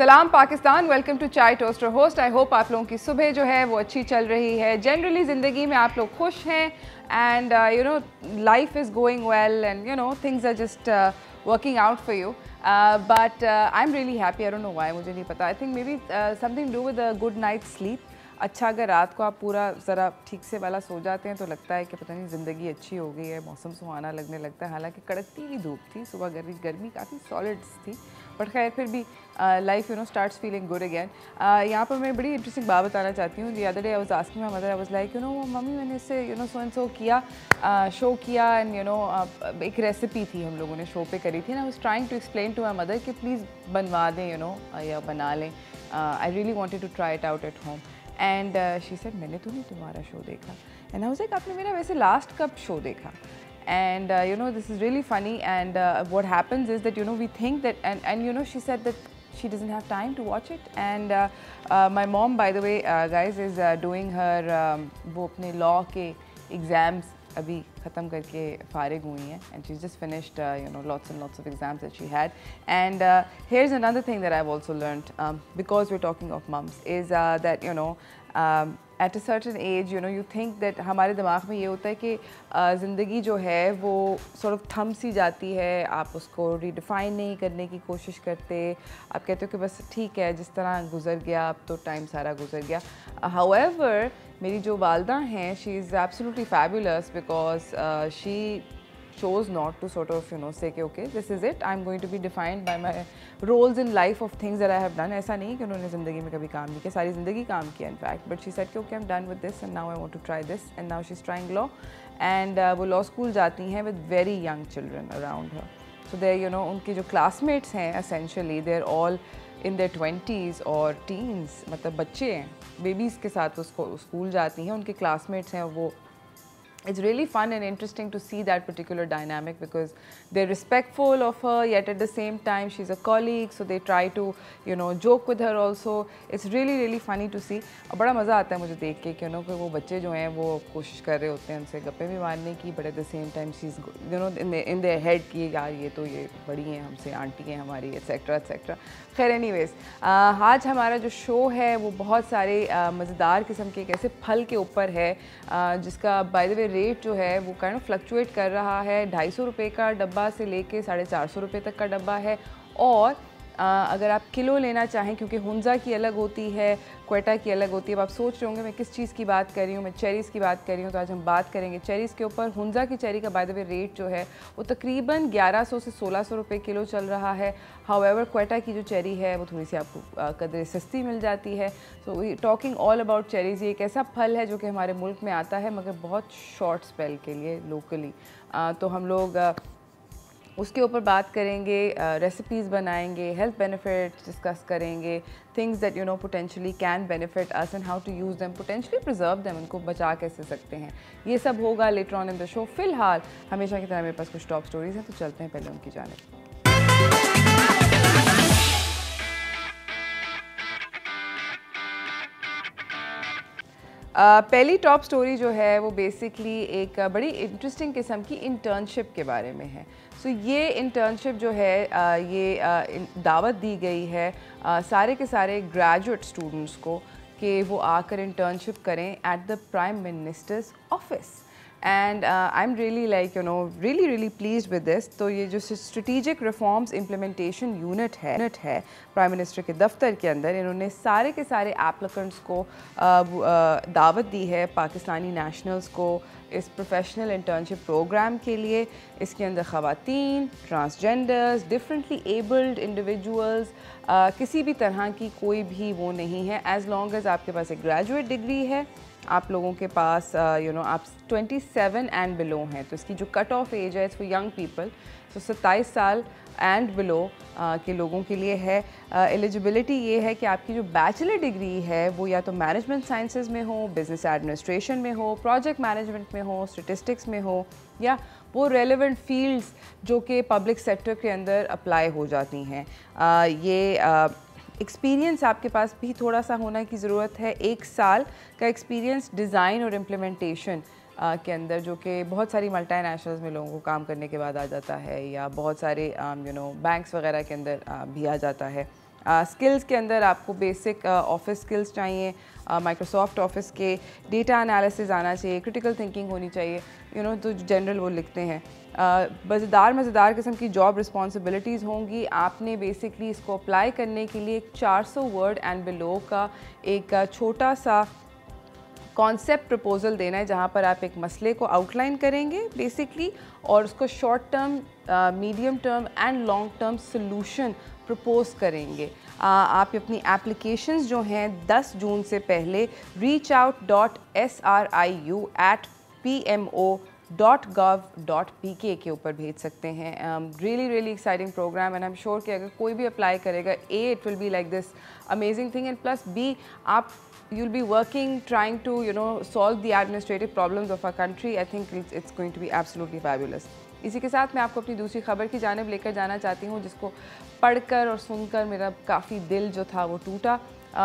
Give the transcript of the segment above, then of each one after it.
सलाम Pakistan, welcome to चाय toaster host. I hope आप लोगों की सुबह जो है वो अच्छी चल रही है। जनरली ज़िंदगी में आप लोग खुश हैं and you know life is going well and you know things are just working out for you, but I am really happy. I don't know why, मुझे नहीं पता। I think maybe something do with a good night sleep. अच्छा, अगर रात को आप पूरा ज़रा ठीक से वाला सो जाते हैं तो लगता है कि पता नहीं ज़िंदगी अच्छी हो गई है, मौसम सुहाना लगने लगता है। हालांकि कड़कती हुई धूप थी, सुबह गर्मी काफ़ी सॉलिड्स थी, बट खैर फिर भी life you know starts feeling good again. यहाँ पर मैं बड़ी इंटरेस्टिंग बात बताना चाहती हूँ। The other day I was asking my mother, I was like you know mummy मैंने इससे you know so and so किया, शो किया एंड यू नो एक रेसिपी थी हम लोगों ने शो पे करी थी ना। I was trying to explain to my mother कि प्लीज़ बनवा दें यू नो या बना लें। I really wanted to try it out at home and she said मैंने तो नहीं तुम्हारा शो देखा। एंड आई वाज लाइक आपने मेरा वैसे लास्ट कब शो देखा? And you know this is really funny, and what happens is that you know we think that and you know she said that she doesn't have time to watch it, and my mom by the way guys is doing her वो अपने law के exams अभी ख़त्म करके फारिग हुई हैं, and she's just finished you know lots and lots of exams that she had. And here's another thing that I've also learned because we're talking of mums is that you know at a certain age you know you think that हमारे दिमाग में ये होता है कि ज़िंदगी जो है वो sort of थम सी जाती है, आप उसको redefine नहीं करने की कोशिश करते। आप कहते हो कि बस ठीक है, जिस तरह गुजर गया अब तो टाइम सारा गुजर गया। However मेरी जो वालदा हैं, she is absolutely fabulous because she chose not to sort of you know say कि okay this is it, I'm going to be defined by my roles in life of things that I have done। ऐसा नहीं कि उन्होंने ज़िंदगी में कभी काम नहीं किया, सारी ज़िंदगी काम किया in fact, but she said कि okay I'm done with this and now I want to try this, and now she's trying law and वो law school जाती हैं with very young children around her, so they you know उनके जो classmates हैं essentially they're all in their 20s और teens, मतलब बच्चे हैं, बेबीज़ के साथ वो स्कूल जाती हैं, उनके classmates हैं वो। It's really fun and interesting to see that particular dynamic because they're respectful of her, yet at the same time she's a colleague, so they try to you know joke with her also. It's really really funny to see। और बड़ा मज़ा आता है मुझे देख के कि you know कि वो बच्चे जो हैं वो कोशिश कर रहे होते हैं उनसे गप्पे भी मारने की, but at the same time she's you know in their head कि यार ये तो ये बड़ी हैं हमसे, आंटी हैं हमारी, etc etc। खैर एनीवेज आज हमारा जो शो है वो बहुत सारे मज़ेदार किस्म के एक ऐसे फल के ऊपर है जिसका बाय द वे रेट जो है वो काइंड ऑफ फ्लक्चुएट कर रहा है। 250 रुपये का डब्बा से लेके 450 रुपये तक का डब्बा है। और अगर आप किलो लेना चाहें, क्योंकि हुंजा की अलग होती है, क्वेटा की अलग होती है। अब आप सोच रहे होंगे मैं किस चीज़ की बात कर रही हूँ, मैं चेरीज़ की बात कर रही हूँ, तो आज हम बात करेंगे चेरीज़ के ऊपर। हुंजा की चेरी का बाय द वे रेट जो है वो तकरीबन 1100 से 1600 रुपये किलो चल रहा है। हाउएवर क्वेटा की जो चेरी है वो थोड़ी सी आपको कदर सस्ती मिल जाती है। So we talking all about cherries. ये एक ऐसा फल है जो कि हमारे मुल्क में आता है मगर बहुत शॉर्ट स्पेल के लिए लोकली, तो हम लोग उसके ऊपर बात करेंगे, रेसिपीज़ बनाएंगे, हेल्थ बेनिफिट्स डिस्कस करेंगे, things that you know potentially can benefit us and how to use them, potentially preserve them, उनको बचा कैसे सकते हैं। ये सब होगा later on in the show. फ़िलहाल हमेशा की तरह मेरे पास कुछ टॉप स्टोरीज़ हैं, तो चलते हैं पहले उनकी जानिब। पहली टॉप स्टोरी जो है वो बेसिकली एक बड़ी इंटरेस्टिंग किस्म की इंटर्नशिप के बारे में है। सो ये इंटर्नशिप जो है ये दावत दी गई है सारे के सारे ग्रेजुएट स्टूडेंट्स को कि वो आकर इंटर्नशिप करें at the prime minister's office. And I am really like you no really pleased with this. तो ये जो स्ट्रेटेजिक रिफॉर्म्स इम्प्लीमेंटेशन यूनिट है प्राइम मिनिस्टर के दफ्तर के अंदर, इन्होंने सारे के सारे एप्लीकेंट्स को दावत दी है, पाकिस्तानी नेशनल्स को, इस प्रोफेशनल इंटर्नशिप प्रोग्राम के लिए। इसके अंदर ख़वातीन, ट्रांसजेंडर्स, डिफरेंटली एबल्ड इंडिविजुअल्स, किसी भी तरह की कोई भी वो नहीं है, एज़ लॉन्ग एज़ आपके पास एक ग्रेजुएट डिग्री है, आप लोगों के पास यू नो आप 27 एंड बिलो हैं। तो इसकी जो कट ऑफ एज है फॉर यंग पीपल, तो 27 साल एंड बिलो के लोगों के लिए है। एलिजिबिलिटी ये है कि आपकी जो बैचलर डिग्री है वो या तो मैनेजमेंट साइंसेज में हो, बिजनेस एडमिनिस्ट्रेशन में हो, प्रोजेक्ट मैनेजमेंट में हो, स्टैटिस्टिक्स में हो, या वो रेलेवेंट फील्ड्स जो कि पब्लिक सेक्टर के अंदर अप्लाई हो जाती हैं। ये एक्सपीरियंस आपके पास भी थोड़ा सा होने की ज़रूरत है। 1 साल का एक्सपीरियंस डिज़ाइन और इम्प्लीमेंटेशन के अंदर, जो कि बहुत सारी मल्टीनेशनल्स में लोगों को काम करने के बाद आ जाता है, या बहुत सारे यू नो बैंक्स वगैरह के अंदर भी आ जाता है। स्किल्स के अंदर आपको बेसिक ऑफिस स्किल्स चाहिए, माइक्रोसॉफ्ट ऑफिस के डेटा एनालिसिस आना चाहिए, क्रिटिकल थिंकिंग होनी चाहिए, तो जनरल वो लिखते हैं। मज़ेदार किस्म की जॉब रिस्पॉन्सिबिलिटीज़ होंगी। आपने बेसिकली इसको अप्लाई करने के लिए 400 वर्ड एंड बिलो का एक छोटा सा कॉन्सेप्ट प्रपोज़ल देना है, जहाँ पर आप एक मसले को आउटलाइन करेंगे बेसिकली, और उसको short term, medium term and long term solution propose करेंगे। आप अपनी एप्लीकेशंस जो हैं 10 जून से पहले reachout.sriu@pmo.gov.pk के ऊपर भेज सकते हैं। Really exciting programme, and I am sure कि अगर कोई भी अप्लाई करेगा, it will be like this amazing thing, and plus be आप you'll be working trying to solve the administrative problems of our country. I think it's going to be absolutely fabulous. इसी के साथ मैं आपको अपनी दूसरी खबर की जानिब लेकर जाना चाहती हूँ, जिसको पढ़कर और सुनकर मेरा काफ़ी दिल जो था वो टूटा।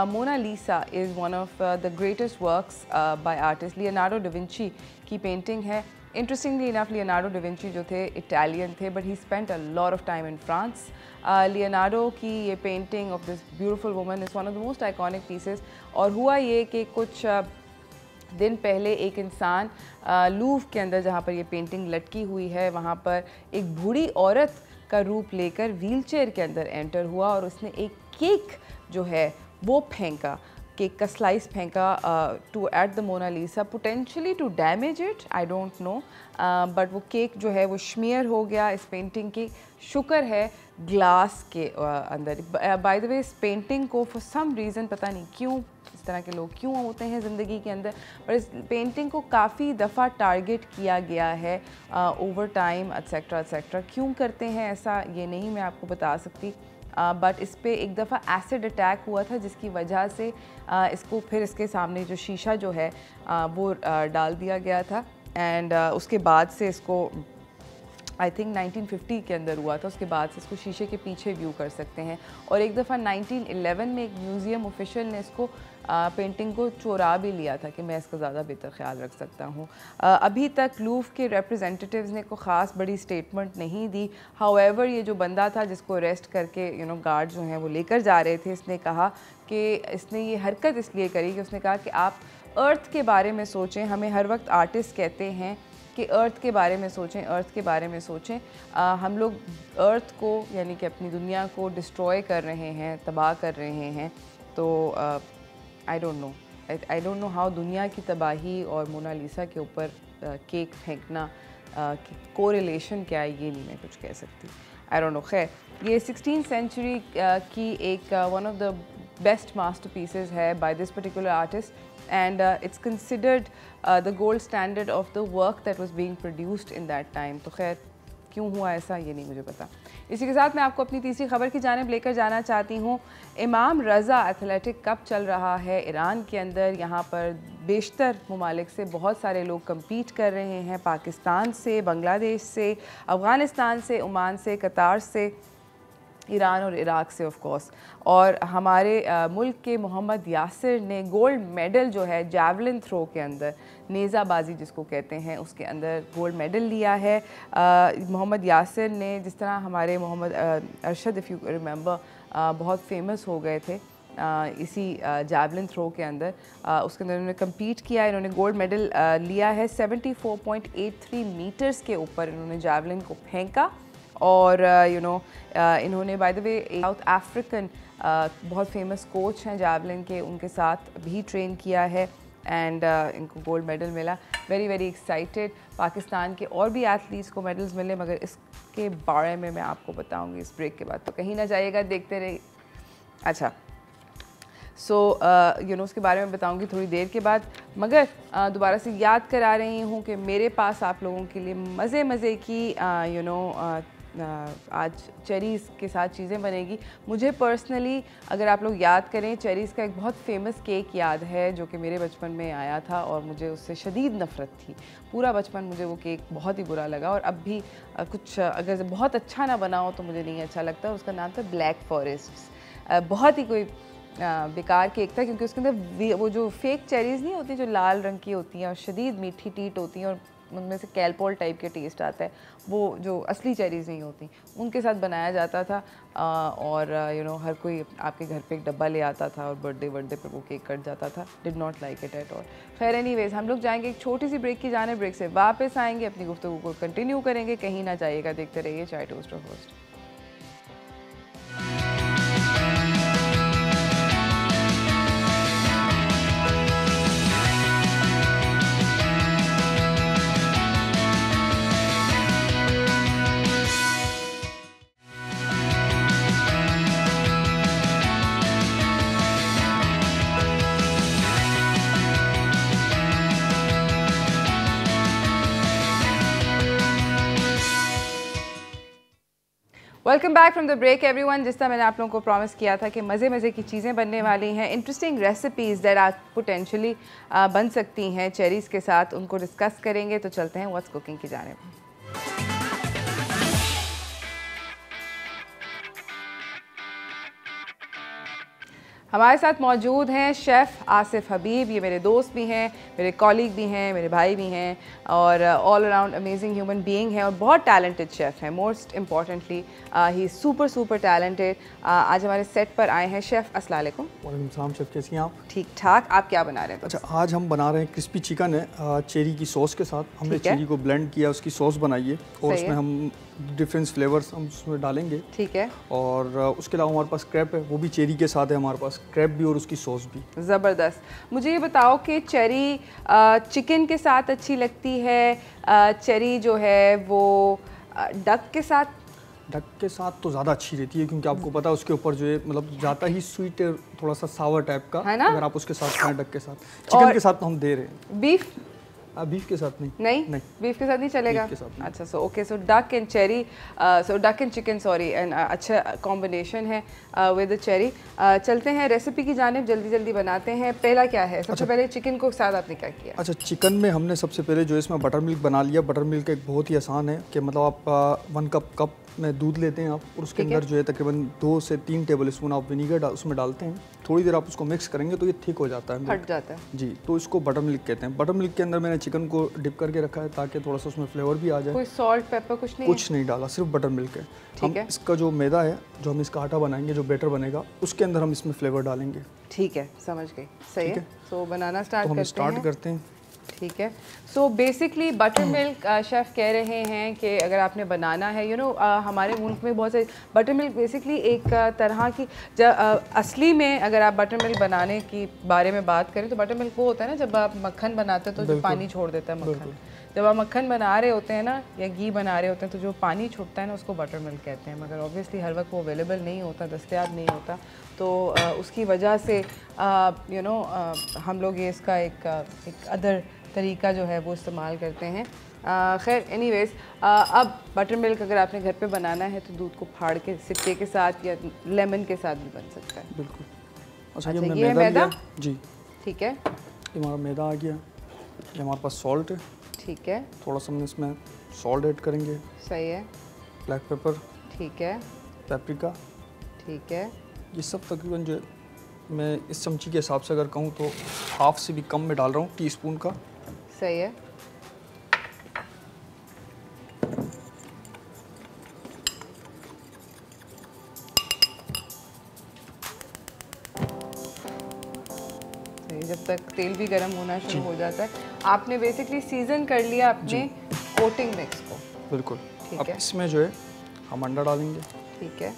Mona Lisa is one of the greatest works by artist Leonardo da Vinci की पेंटिंग है। Interestingly enough Leonardo da Vinci जो थे इटालियन थे, but he spent a lot of time in France. Leonardo की ये painting of this beautiful woman is one of the most iconic pieces. और हुआ ये कि कुछ दिन पहले एक इंसान लूव के अंदर, जहाँ पर ये पेंटिंग लटकी हुई है, वहाँ पर एक बूढ़ी औरत का रूप लेकर व्हीलचेयर के अंदर एंटर हुआ और उसने एक केक जो है वो फेंका, केक का स्लाइस फेंका to at the Mona Lisa, potentially to damage it, I don't know, but वो केक जो है वो स्मीयर हो गया इस पेंटिंग की। शुक्र है ग्लास के अंदर। बाय द वे इस पेंटिंग को फॉर सम रीज़न, पता नहीं क्यों, इस तरह के लोग क्यों होते हैं ज़िंदगी के अंदर, पर इस पेंटिंग को काफ़ी दफ़ा टारगेट किया गया है ओवर टाइम एट्सेट्रा। क्यों करते हैं ऐसा ये नहीं मैं आपको बता सकती, बट इस पर एक दफ़ा एसिड अटैक हुआ था, जिसकी वजह से इसको फिर इसके सामने जो शीशा जो है वो डाल दिया गया था, एंड उसके बाद से इसको आई थिंक 1950 के अंदर हुआ था, उसके बाद से इसको शीशे के पीछे व्यू कर सकते हैं। और एक दफ़ा 1911 में एक म्यूज़ियम ऑफिशियल ने इसको पेंटिंग को चुरा भी लिया था कि मैं इसका ज़्यादा बेहतर ख्याल रख सकता हूँ। अभी तक लूव के रिप्रेजेंटेटिव्स ने कोई ख़ास बड़ी स्टेटमेंट नहीं दी। हाउएवर ये जो बंदा था जिसको अरेस्ट करके गार्ड जो हैं वो लेकर जा रहे थे, इसने कहा कि इसने ये हरकत इसलिए करी कि उसने कहा कि आप अर्थ के बारे में सोचें। हमें हर वक्त आर्टिस्ट कहते हैं कि अर्थ के बारे में सोचें, अर्थ के बारे में सोचें। हम लोग अर्थ को यानी कि अपनी दुनिया को डिस्ट्रॉय कर रहे हैं, तबाह कर रहे हैं। तो आई डोंट नो हाउ दुनिया की तबाही और मोना लिसा के ऊपर केक फेंकना कोरिलेशन क्या है, ये नहीं मैं कुछ कह सकती। I don't know. खैर, ये 16th सेंचुरी की एक one of the best masterpieces है by this particular artist, and it's considered the gold standard of the work that was being produced in that time. तो खैर क्यों हुआ ऐसा ये नहीं मुझे पता। इसी के साथ मैं आपको अपनी तीसरी खबर की जानिब लेकर जाना चाहती हूँ। इमाम रज़ा एथलेटिक कप चल रहा है ईरान के अंदर। यहाँ पर बेशतर ममालिक से बहुत सारे लोग कम्पीट कर रहे हैं, पाकिस्तान से, बांग्लादेश से, अफ़गानिस्तान से, ओमान से, कतार से, ईरान और इराक़ से ऑफ कोर्स। और हमारे मुल्क के मोहम्मद यासिर ने गोल्ड मेडल जो है जैवलिन थ्रो के अंदर, नेज़ाबाजी जिसको कहते हैं, उसके अंदर गोल्ड मेडल लिया है। मोहम्मद यासिर ने, जिस तरह हमारे Mohammad Arshad if you remember बहुत फेमस हो गए थे इसी जैवलिन थ्रो के अंदर, उसके अंदर इन्होंने कम्पीट किया, इन्होंने गोल्ड मेडल लिया है। 74.83 मीटर्स के ऊपर इन्होंने जैवलिन को फेंका। और इन्होंने by the way South African बहुत फेमस कोच हैं जैवलिन के, उनके साथ भी ट्रेन किया है, एंड इनको गोल्ड मेडल मिला। Very excited. पाकिस्तान के और भी एथलीट्स को मेडल्स मिले, मगर इसके बारे में मैं आपको बताऊंगी इस ब्रेक के बाद, तो कहीं ना जाइएगा, देखते रहिए। अच्छा, उसके बारे में बताऊंगी थोड़ी देर के बाद, मगर दोबारा से याद करा रही हूँ कि मेरे पास आप लोगों के लिए मज़े की आज चेरीज़ के साथ चीज़ें बनेगी। मुझे पर्सनली अगर आप लोग याद करें, चेरीज़ का एक बहुत फेमस केक याद है जो कि मेरे बचपन में आया था और मुझे उससे शदीद नफ़रत थी। पूरा बचपन मुझे वो केक बहुत ही बुरा लगा, और अब भी कुछ अगर बहुत अच्छा ना बना हो तो मुझे नहीं अच्छा लगता। उसका नाम था ब्लैक फॉरेस्ट। बहुत ही कोई बेकार केक था, क्योंकि उसके अंदर वो जो फेक चेरीज़ नहीं होती जो लाल रंग की होती हैं और शदीद मीठी टीट होती हैं और उनमें से कैलपोल टाइप के टेस्ट आता है, वो जो असली चेरीज़ नहीं होती उनके साथ बनाया जाता था। और हर कोई आपके घर पे एक डब्बा ले आता था और बर्थडे पे वो केक कट जाता था। Did not like it at all. खैर एनीवेज, हम लोग जाएंगे एक छोटी सी ब्रेक की जाने, ब्रेक से वापस आएंगे, अपनी गुफ्तगू को कंटिन्यू करेंगे, कहीं ना जाइएगा, देखते रहिए chai toast host. Welcome back from the break everyone. जिस तरह मैंने आप लोगों को प्रॉमिस किया था कि मज़े की चीज़ें बनने वाली हैं, इंटरेस्टिंग रेसिपीज़ दैट आज पोटेंशली बन सकती हैं चेरीज़ के साथ, उनको डिस्कस करेंगे। तो चलते हैं व्हाट्स कुकिंग की जानिब। हमारे साथ मौजूद हैं शेफ़ आसिफ हबीब। ये मेरे दोस्त भी हैं, मेरे कॉलीग भी हैं, मेरे भाई भी हैं और all around amazing human being हैं और बहुत टैलेंटेड शेफ़ हैं। मोस्ट इम्पॉर्टेंटली ही सुपर टैलेंटेड। आज हमारे सेट पर आए हैं शेफ़। अस्सलाम वालेकुम। वालेकुम सलाम शेफ़, कैसी हैं आप? ठीक ठाक। आप क्या बना रहे हैं? अच्छा, आज हम बना रहे हैं क्रिस्पी चिकन है चेरी की सॉस के साथ। हमने चेरी को ब्लेंड किया, उसकी सॉस बनाई है और उसमें हम डिफरेंट फ्लेवर्स हम उसमें डालेंगे। ठीक है। और उसके अलावा हमारे पास क्रैब है, वो भी चेरी के साथ है हमारे पास, क्रैब भी और उसकी सॉस भी। ज़बरदस्त। मुझे ये बताओ कि चेरी चिकन के साथ अच्छी लगती है, चेरी जो है वो डक के साथ? डक के साथ तो ज़्यादा अच्छी रहती है, क्योंकि आपको पता है उसके ऊपर जो है मतलब ज़्यादा ही स्वीट है, थोड़ा सा सावर टाइप का है ना, अगर आप उसके साथ खाएं डक के साथ। चिकन के साथ तो हम दे रहे हैं। बीफ? बीफ के साथ नहीं। नहीं, बीफ के साथ नहीं चलेगा। अच्छा, so okay, so duck and cherry, so duck and chicken, sorry, and अच्छा कॉम्बिनेशन है विद चेरी। चलते हैं रेसिपी की जानिब, जल्दी बनाते हैं। पहला क्या है? सबसे पहले चिकन को साथ आपने क्या किया? अच्छा, चिकन में हमने सबसे पहले जो इसमें बटर मिल्क बना लिया। बटर मिल्क एक बहुत ही आसान है कि मतलब आप 1 कप में दूध लेते हैं आप, और उसके अंदर जो है तकरीबन 2 से 3 टेबल स्पून आप विनीगर उसमें डालते हैं। थोड़ी देर आप उसको मिक्स करेंगे तो ये थिक हो जाता है, हट जाता है जी। तो इसको बटर मिल्क कहते हैं। बटर मिल्क के अंदर मैंने चिकन को डिप करके रखा है ताकि थोड़ा सा उसमें फ्लेवर भी आ जाए। कोई सॉल्ट पेपर कुछ नहीं डाला, सिर्फ बटर मिल्क है। हम इसका जो मैदा है, जो हम इसका आटा बनाएंगे, जो बैटर बनेगा, उसके अंदर हम इसमें फ्लेवर डालेंगे। ठीक है, समझ गई। सही है। सो बनाना स्टार्ट करते हैं। ठीक है। So basically butter milk chef कह रहे हैं कि अगर आपने बनाना है, हमारे मुल्क में बहुत से बटर मिल्क बेसिकली एक तरह की असली में अगर आप बटर मिल्क बनाने की बारे में बात करें तो बटर मिल्क वो होता है ना जब आप मक्खन बनाते हैं तो जो पानी छोड़ देता है मक्खन। जब आप मक्खन बना रहे होते हैं ना या घी बना रहे होते हैं तो जो पानी छूटता है ना उसको बटर मिल्क कहते हैं। मगर ऑब्वियसली हर वक्त वो अवेलेबल नहीं होता, दस्तयाब नहीं होता, तो उसकी वजह से हम लोग ये इसका एक अदर तरीका जो है वो इस्तेमाल करते हैं। खैर एनीवेज, अब बटर मिल्क अगर आपने घर पे बनाना है तो दूध को फाड़ के सिरके के साथ या लेमन के साथ भी बन सकता है। बिल्कुल। अच्छा, ये है मैदा? जी ठीक है, ये हमारा मैदा आ गया। ये हमारे पास सॉल्ट है। ठीक है, थोड़ा सा हम इसमें सॉल्ट ऐड करेंगे। सही है। ब्लैक पेपर, ठीक है, पेपरिका, ठीक है। ये सब तकरीबन जो मैं इस चमची के हिसाब से अगर कहूँ तो हाफ से भी कम में डाल रहा हूँ, टीस्पून का। सही है। जब तक तेल भी गर्म होना शुरू हो जाता है, आपने बेसिकली सीजन कर लिया अपने कोटिंग मिक्स को। बिल्कुल। ठीक अब है। इसमें जो है हम अंडा डालेंगे। ठीक है।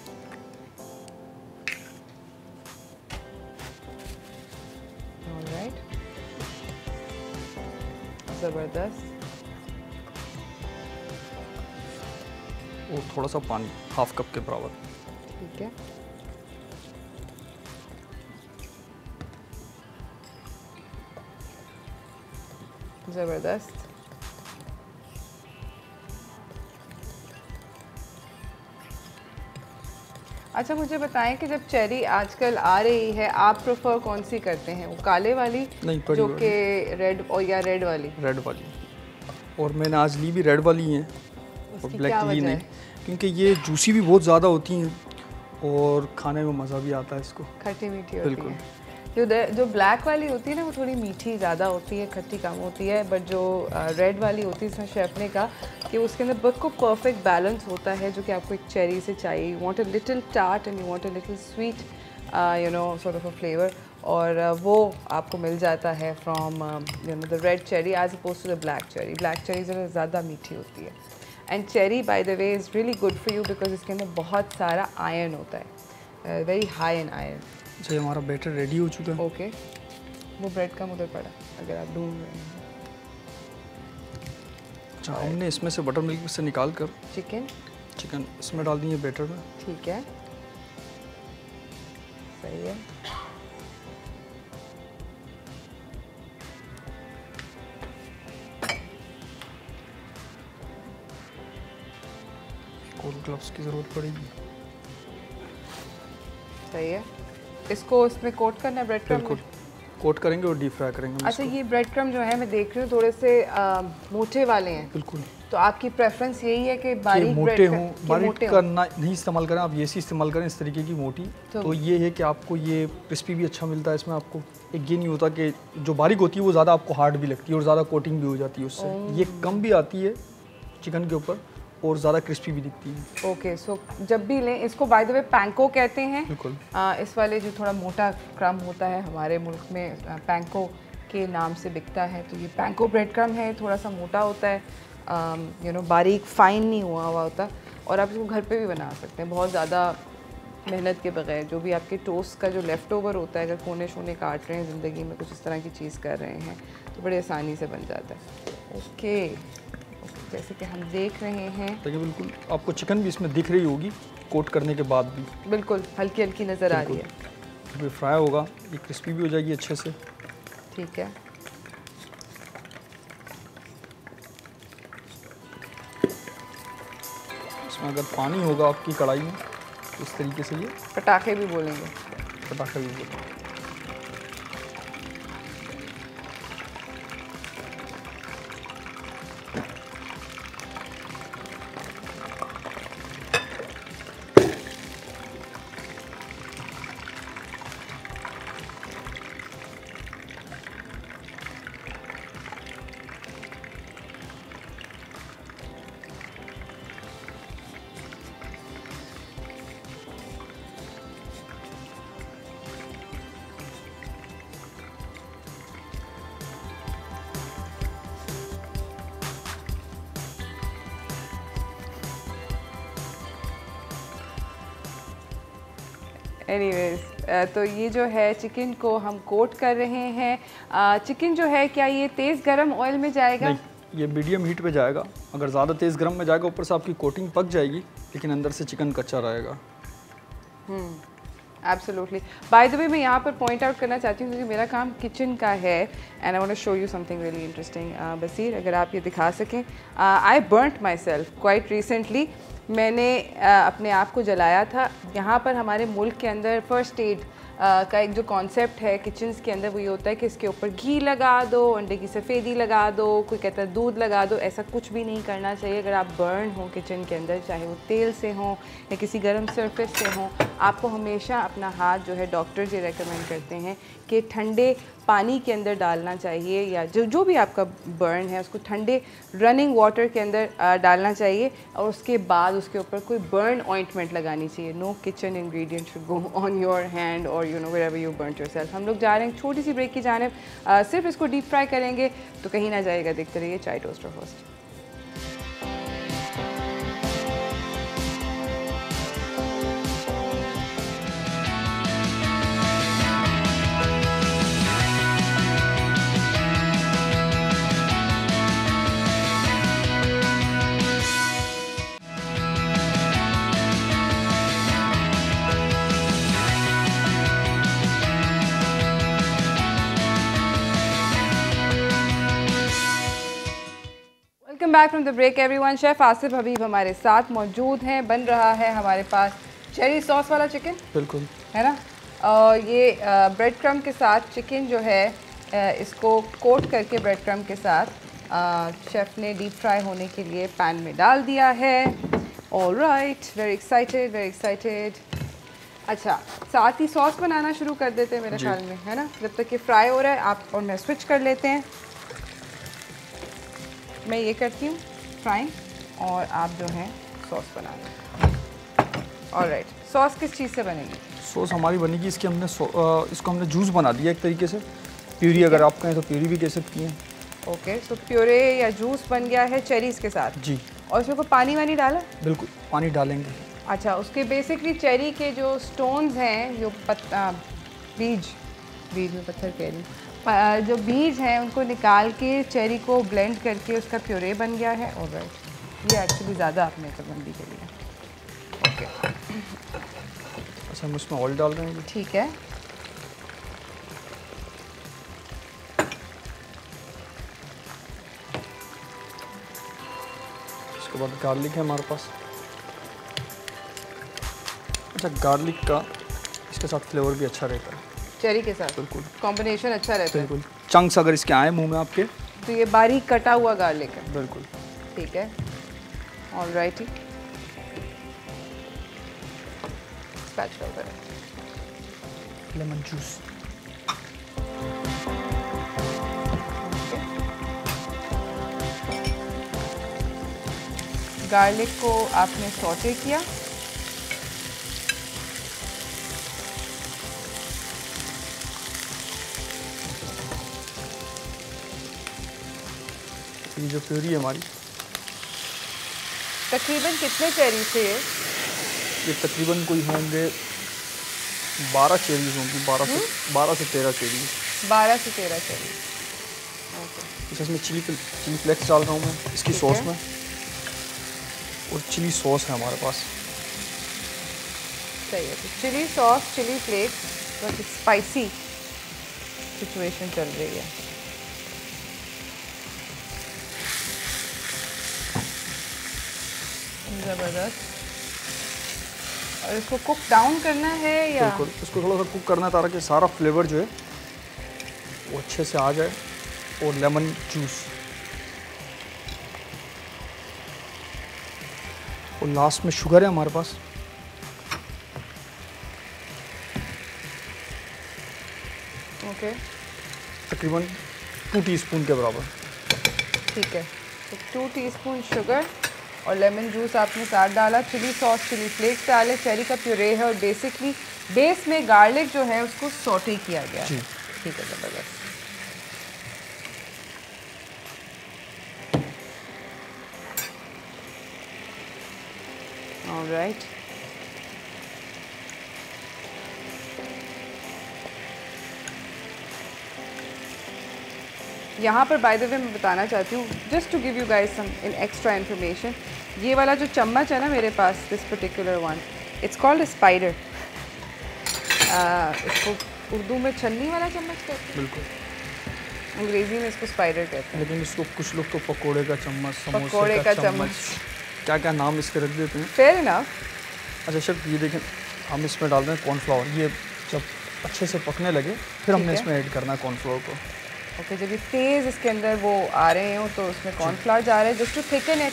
ऑलराइट, ज़बरदस्त। और थोड़ा सा पानी, हाफ कप के बराबर। ठीक है। ज़बरदस्त। अच्छा, मुझे बताएं कि जब चेरी आजकल आ रही है आप प्रेफर कौन सी करते हैं? वो काले वाली जो कि रेड और या रेड वाली? रेड वाली। और मैंने आज ली भी रेड वाली हैं और ब्लैक ली नहीं, क्योंकि ये जूसी भी बहुत ज़्यादा होती हैं और खाने में मज़ा भी आता है इसको। खट्टी मीठी होती है। जो ब्लैक वाली होती है ना वो थोड़ी मीठी ज़्यादा होती है, खट्टी कम होती है, बट जो रेड वाली होती है इसमें शेफ ने कहा कि उसके अंदर बिल्कुल परफेक्ट बैलेंस होता है जो कि आपको एक चेरी से चाहिए। You want a little tart and you want a little sweet you know sort of a flavour, और वो आपको मिल जाता है from you know the red cherry as opposed to the black cherry. Black cherry ज़्यादा मीठी होती है। And cherry by the way is really good for you because इसके अंदर बहुत सारा आयरन होता है, वेरी हाई इन आयरन। अच्छा, हमारा बैटर रेडी हो चुका है। ओके, वो ब्रेड का उधर पड़ा अगर आप ढूंढ रहे हैं। अच्छा, हमने इसमें से बटर मिल्क से निकाल कर चिकन इसमें डाल दिए बैटर में। ठीक है, सही है। कोल्ड ग्लव्स की ज़रूरत पड़ेगी। सही है, इसको इसमें कोट करना है ब्रेड क्रम में? कोट करेंगे और डीप फ्राई करेंगे। अच्छा, ये ब्रेड क्रम जो है मैं देख रही हूँ थोड़े से मोटे वाले हैं। बिल्कुल। तो आपकी प्रेफरेंस यही है कि बारीक मोटे हों, बारीक करना नहीं इस्तेमाल करें आप, ये सी इस्तेमाल करें इस तरीके की मोटी। तो ये है कि आपको ये क्रिस्पी भी अच्छा मिलता है इसमें। आपको एक ये नहीं होता कि जो बारीक होती है वो ज़्यादा आपको हार्ड भी लगती है और ज़्यादा कोटिंग भी हो जाती है उससे। ये कम भी आती है चिकन के ऊपर और ज़्यादा क्रिस्पी भी दिखती है। ओके, सो जब भी लें इसको बाय द वे पैंको कहते हैं। बिल्कुल। इस वाले जो थोड़ा मोटा क्रम होता है हमारे मुल्क में पैंको के नाम से बिकता है। तो ये पैंको ब्रेड क्रम है, थोड़ा सा मोटा होता है, यू नो बारीक फाइन नहीं हुआ हुआ होता, और आप इसको घर पे भी बना सकते हैं बहुत ज़्यादा मेहनत के बगैर। जो भी आपके टोस्ट का जो लेफ़्ट ओवर होता है, अगर कोने शोने काट रहे हैं ज़िंदगी में, कुछ इस तरह की चीज़ कर रहे हैं, तो बड़े आसानी से बन जाता है। ओके, जैसे कि हम देख रहे हैं, देखिए बिल्कुल आपको चिकन भी इसमें दिख रही होगी कोट करने के बाद भी, बिल्कुल हल्की हल्की नज़र आ रही है। जब ये फ्राई होगा ये क्रिस्पी भी हो जाएगी अच्छे से। ठीक है, इसमें अगर पानी होगा आपकी कढ़ाई में इस तरीके से, ये पटाखे भी बोलेंगे, पटाखा भी बोलेंगे। एनीवेज, तो ये जो है चिकन को हम कोट कर रहे हैं। चिकन जो है क्या ये तेज़ गरम ऑयल में जाएगा? नहीं, ये मीडियम हीट पे जाएगा। अगर ज़्यादा तेज़ गरम में जाएगा ऊपर से आपकी कोटिंग पक जाएगी, लेकिन अंदर से चिकन कच्चा रहेगा। एब्सोल्युटली। बाय द वे मैं यहाँ पर पॉइंट आउट करना चाहती हूँ क्योंकि मेरा काम किचन का है and I want to show you something really interesting. Basir, अगर आप ये दिखा सकें, I burnt myself quite recently. मैंने अपने आप को जलाया था। यहाँ पर हमारे मुल्क के अंदर फ़र्स्ट एड का एक जो कॉन्सेप्ट है किचन्स के अंदर, वो ये होता है कि इसके ऊपर घी लगा दो, अंडे की सफ़ेदी लगा दो, कोई कहता है दूध लगा दो। ऐसा कुछ भी नहीं करना चाहिए। अगर आप बर्न हो किचन के अंदर, चाहे वो तेल से हो या किसी गर्म सरफेस से हो, आपको हमेशा अपना हाथ जो है डॉक्टर्स ये रेकमेंड करते हैं कि ठंडे पानी के अंदर डालना चाहिए, या जो भी आपका बर्न है उसको ठंडे रनिंग वाटर के अंदर डालना चाहिए, और उसके बाद उसके ऊपर कोई बर्न ऑइंटमेंट लगानी चाहिए। No kitchen ingredient should go on your hand और you know wherever you burn yourself. हम लोग जा रहे हैं छोटी सी ब्रेक की जानिब, सिर्फ इसको डीप फ्राई करेंगे, तो कहीं ना जाएगा। देखते रहिए chai toaster host. Welcome back from the break everyone. Chef Asif Habib हमारे साथ मौजूद हैं। बन रहा है हमारे पास चेरी सॉस वाला चिकन, बिल्कुल है ना। और ये ब्रेड क्रम के साथ चिकन जो है इसको कोट करके ब्रेड क्रम के साथ शेफ़ ने डीप फ्राई होने के लिए पैन में डाल दिया है। All right, very excited, very excited. अच्छा, साथ ही सॉस बनाना शुरू कर देते हैं मेरे ख्याल में, है ना? जब तक ये फ्राई हो रहा है आप और मैं स्विच कर लेते हैं। मैं ये करती हूँ फ्राइंग और आप जो है सॉस बना लें। ऑलराइट, सॉस किस चीज़ से बनेगी? सॉस हमारी बनेगी, इसकी हमने इसको हमने जूस बना दिया एक तरीके से। प्यूरी अगर आप कहें तो प्यूरी भी कह सकती हैं। ओके, सो प्योरे या जूस बन गया है चेरीज़ के साथ जी। और इसमें कोई पानी वानी डाला? बिल्कुल, पानी डालेंगे। अच्छा, उसके बेसिकली चेरी के जो स्टोन्स हैं, जो बीज में पत्थर कह रही, जो बीज हैं उनको निकाल के चेरी को ब्लेंड करके उसका प्योरे बन गया है। ऑलराइट, ये एक्चुअली ज़्यादा आपने अक्लमंदी के लिए। ओके, अच्छा हम उसमें ऑयल डाल रहे हैं। ठीक है। उसके बाद गार्लिक है हमारे पास। अच्छा, गार्लिक का इसके साथ फ्लेवर भी अच्छा रहता है, चेरी के साथ बिल्कुल कॉम्बिनेशन अच्छा रहता है। बिल्कुल। चंक्स अगर इसके आए मुंह में आपके, तो ये बारीक कटा हुआ गार्लिक है। बिल्कुल ठीक है। ऑलराइट, स्पैचुला करें। Lemon juice. गार्लिक को आपने सौटे किया। ये जो प्यूरी है हमारी, तकरीबन कितने चेरी थे ये तकरीबन कोई होंगे 12 चेरीज होंगी, 12 से 13 चेरीज। 12 से 13 चेरी। अच्छा, इसमें चिली फ्लेक्स डाल रहा हूँ मैं इसकी सॉस में, और चिली सॉस है हमारे पास। सही है, तो चिली सॉस, चिली फ्लेक्स, बहुत स्पाइसी सिचुएशन चल रही है। ज़बरदस्त। और इसको कुक डाउन करना है या? बिल्कुल, इसको थोड़ा सा कुक करना है ताकि सारा फ्लेवर जो है वो अच्छे से आ जाए। और लेमन जूस, और लास्ट में शुगर है हमारे पास। ओके, तकरीबन 2 टीस्पून के बराबर। ठीक है, तो 2 टीस्पून शुगर और लेमन जूस आपने साथ डाला। चिली सॉस, चिली फ्लेक्स डाले, चेरी का प्यूरे है और बेसिकली बेस में गार्लिक जो है उसको सौटे किया गया है। ठीक है, ज़बरदस्त। ऑलराइट, यहाँ पर बाय द वे मैं बताना चाहती हूँ, just to give you guys some in extra information, ये वाला जो चम्मच है ना मेरे पास, this particular one, it's called spider. इसको उर्दू में छन्नी वाला चम्मच कहते हैं, बिल्कुल, अंग्रेज़ी में इसको स्पाइडर कहते हैं। लेकिन इसको कुछ लोग तो पकोड़े का चम्मच, पकोड़े का चम्मच, क्या क्या नाम इसके रख देते हैं। Fair enough. अच्छा शेफ, ये देखें, हम इसमें डाल रहे हैं कॉर्नफ्लावर। ये जब अच्छे से पकने लगे फिर हमने इसमें ऐड करना है कॉर्नफ्लावर को। ओके, जब ये तेज़ इसके अंदर वो आ रहे हो तो उसमें कॉर्नफ्लावर जा रहे हैं जस्ट टू थिकन इट,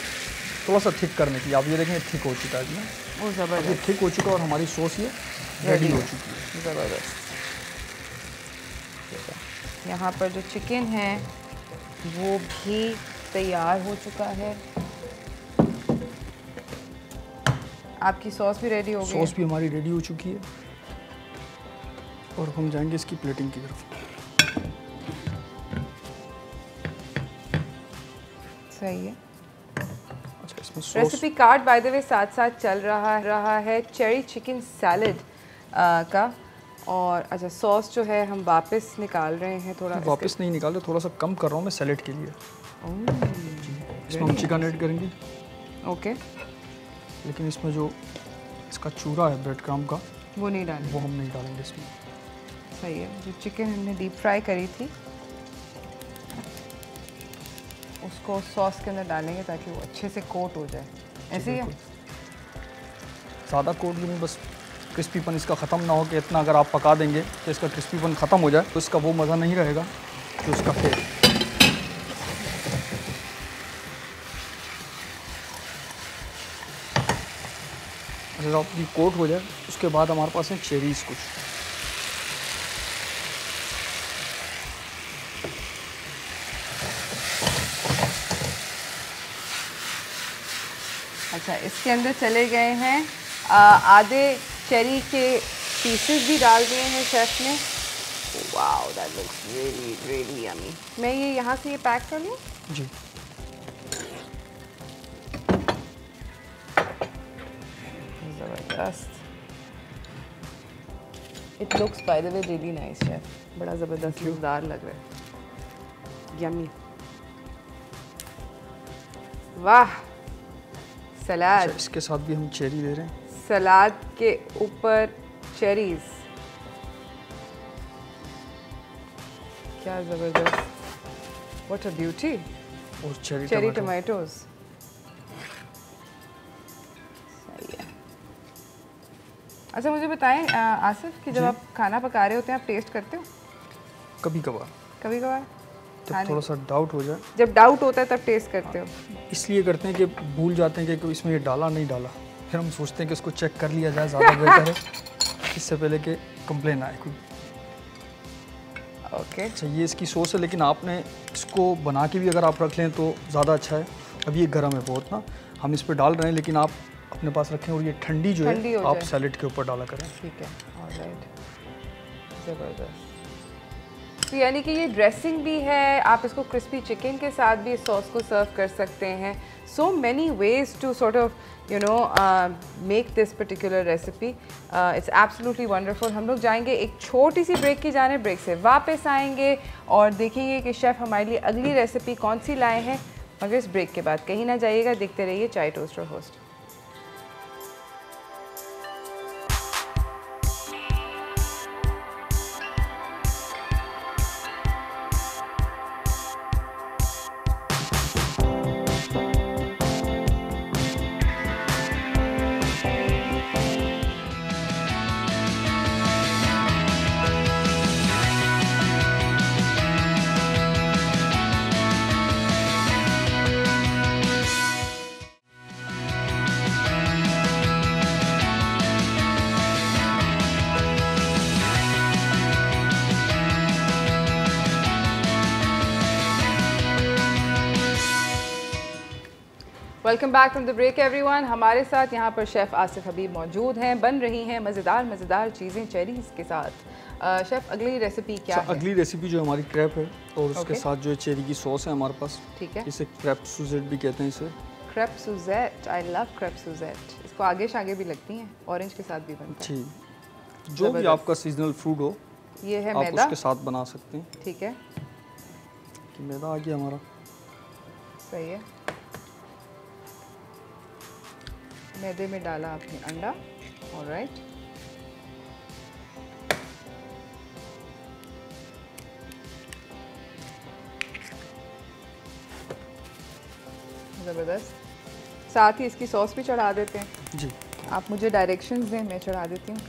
थोड़ा सा थिक करने की। आप ये देखें थिक हो चुका है इसमें, वो ज़बरदस्त, ये थिक हो चुका है और हमारी सॉस ये रेडी हो चुकी है। ज़बरदस्त। यहाँ पर जो चिकन है वो भी तैयार हो चुका है। आपकी सॉस भी रेडी हो गई है? सॉस भी हमारी रेडी हो चुकी है और हम जाएंगे इसकी प्लेटिंग की तरफ। सही है। अच्छा, इसमें sauce, recipe card bye the वे साथ साथ चल रहा है चेरी चिकन सैलड का। और अच्छा, सॉस जो है हम वापस निकाल रहे हैं, थोड़ा वापस नहीं निकाल रहे, थोड़ा सा कम कर रहा हूँ मैं सैलेड के लिए। इसमें हम चिकन ऐड करेंगे। ओके, लेकिन इसमें जो इसका चूरा है ब्रेड क्रम्ब का, वो नहीं डालेंगे, वो हम नहीं डालेंगे इसमें। सही है। जो चिकन हमने डीप फ्राई करी थी उसको सॉस के अंदर डालेंगे ताकि वो अच्छे से कोट हो जाए। ऐसे ही है, ज़्यादा कोट भी नहीं, बस क्रिस्पीपन इसका ख़त्म ना हो कि इतना अगर आप पका देंगे तो इसका क्रिस्पीपन ख़त्म हो जाए तो इसका वो मज़ा नहीं रहेगा जो इसका थे। अगर आप ये कोट हो जाए उसके बाद हमारे पास है चेरीज़ कुछ। अच्छा, इसके अंदर चले गए हैं आधे चेरी के पीसेस भी डाल दिए हैं शेफ ने। Wow, that looks really really yummy. मैं ये यहाँ से ये पैक कर लूँ? जी। ज़बरदस्त। It looks bye the way really nice chef, बड़ा ज़बरदस्त मज़ेदार लग रहा है, यम्मी। वाह, सलाद। इसके साथ भी हम चेरी दे रहे हैं। सलाद के ऊपर चेरीज, क्या ज़बरदस्त, व्हाट अ ब्यूटी। और चेरी टमाटोज, सही है। अच्छा मुझे बताएं आसिफ कि जब आप खाना पका रहे होते हैं आप टेस्ट करते हो? कभी कभार। कभी कभार जब थोड़ा सा डाउट हो जाए, जब डाउट होता है तब टेस्ट करते हो? इसलिए करते हैं कि भूल जाते हैं कि इसमें ये डाला नहीं डाला, फिर हम सोचते हैं कि इसको चेक कर लिया जाए, ज़्यादा बेहतर है इससे पहले कि कंप्लेन आए कोई। ओके। अच्छा, ये इसकी सॉस है, लेकिन आपने इसको बना के भी अगर आप रख लें तो ज़्यादा अच्छा है। अभी ये गर्म है बहुत ना, हम इस पर डाल रहे हैं, लेकिन आप अपने पास रखें और ये ठंडी जो है आप सैलेड के ऊपर डाला करें। ठीक है, ऑलराइट, ज़बरदस्त। तो यानी कि ये ड्रेसिंग भी है, आप इसको क्रिस्पी चिकन के साथ भी इस सॉस को सर्व कर सकते हैं। So many ways to sort of make this particular recipe. It's absolutely wonderful. हम लोग जाएंगे एक छोटी सी ब्रेक की जाने, ब्रेक से वापस आएंगे और देखेंगे कि शेफ़ हमारे लिए अगली रेसिपी कौन सी लाए हैं, मगर इस ब्रेक के बाद कहीं ना जाइएगा, देखते रहिए chai toaster host. Welcome back from the break everyone. हमारे साथ यहाँ पर शेफ़ आसिफ हबीब मौजूद हैं। बन रही हैं मज़ेदार चीज़ें चेरीज़ के साथ। शेफ़ अगली रेसिपी क्या है? अगली रेसिपी जो हमारी क्रैप है और उसके साथ जो है चेरी की सॉस है हमारे पास। ठीक है। इसे क्रैप सुजेट भी कहते हैं इसे। Crepe suzette, I love crepe suzette. इसको आगे शागे भी लगती हैं, ऑरेंज के साथ भी बनता है। जी, जो भी आपका सीजनल फूड हो, ये है आप मैदा, उसके साथ बना सकते हैं। ठीक है, कि मैदा आ गया हमारा, सही है। मैदे में डाला आपने अंडा, ऑलराइट। ज़बरदस्त। साथ ही इसकी सॉस भी चढ़ा देते हैं। जी, आप मुझे डायरेक्शंस दें, मैं चढ़ा देती हूँ।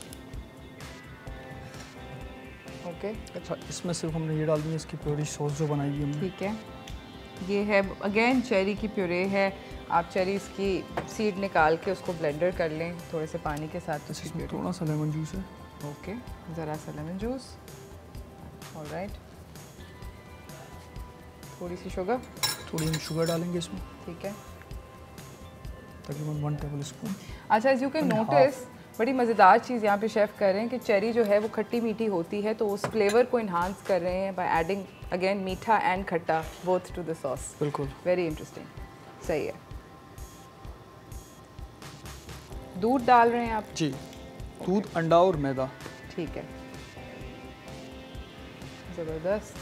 ओके। अच्छा, इसमें सिर्फ हमने ये डाल दी है इसकी प्योरी सॉस जो बनाई हुई हमने। ठीक है, ये है अगेन चेरी की प्यूरे है। आप चेरीज़ की सीड निकाल के उसको ब्लेंडर कर लें थोड़े से पानी के साथ। इसमें थोड़ा सा लेमन जूस है। ओके, ज़रा सा लेमन जूस, ऑलराइट। थोड़ी सी शुगर, थोड़ी हम शुगर डालेंगे इसमें, ठीक है, तकरीबन 1 टेबल स्पून। अच्छा, एज यू कैन नोटिस बड़ी मज़ेदार चीज़ यहाँ पे शेफ़ कर रहे हैं कि चेरी जो है वो खट्टी मीठी होती है, तो उस फ्लेवर को इन्हांस कर रहे हैं बाय एडिंग अगेन मीठा एंड खट्टा बोथ टू द सॉस। बिल्कुल, वेरी इंटरेस्टिंग, सही है। दूध डाल रहे हैं आप? जी, दूध, अंडा और मैदा। ठीक है, ज़बरदस्त।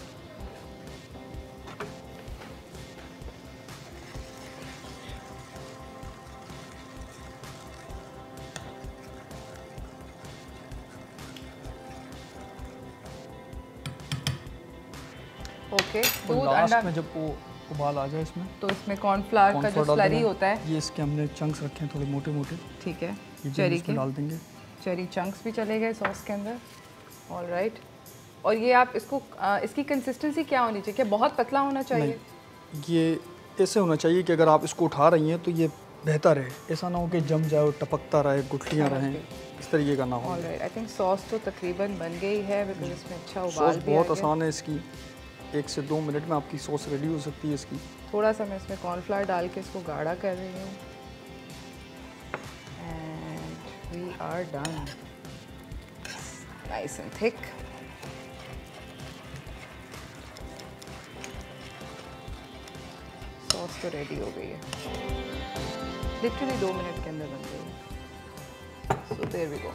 ओके, दूध अंडा में जब वो उबाल आ जाए इसमें, तो इसमें कॉर्नफ्लावर का जो स्लरी होता है, ये इसके हमने चंक्स रखे हैं थोड़े मोटे मोटे, ठीक है, ये चेरी के डाल देंगे। चेरी चंक्स भी चले गए सॉस के अंदर, ऑलराइट। और ये आप इसको इसकी कंसिस्टेंसी क्या होनी चाहिए? क्या बहुत पतला होना चाहिए? ये ऐसे होना चाहिए कि अगर आप इसको उठा रही हैं तो ये बेहतर है, ऐसा ना हो कि जम जाए और टपकता रहे, गुठलियाँ रहें, इस तरीके का ना हो। ऑलराइट, आई थिंक सॉस तो तकरीबन बन गई है बिकॉज इसमें अच्छा उबाल सॉस भी आ बहुत गया। आसान है इसकी, 1 से 2 मिनट में आपकी सॉस रेडी हो सकती है इसकी। थोड़ा सा मैं इसमें कॉर्नफ्लावर डाल के इसको गाढ़ा कर रही हूँ and we are done, nice and thick. Sauce तो रेडी हो गई है, लिटरली 2 मिनट के अंदर बन गई है। So there we go.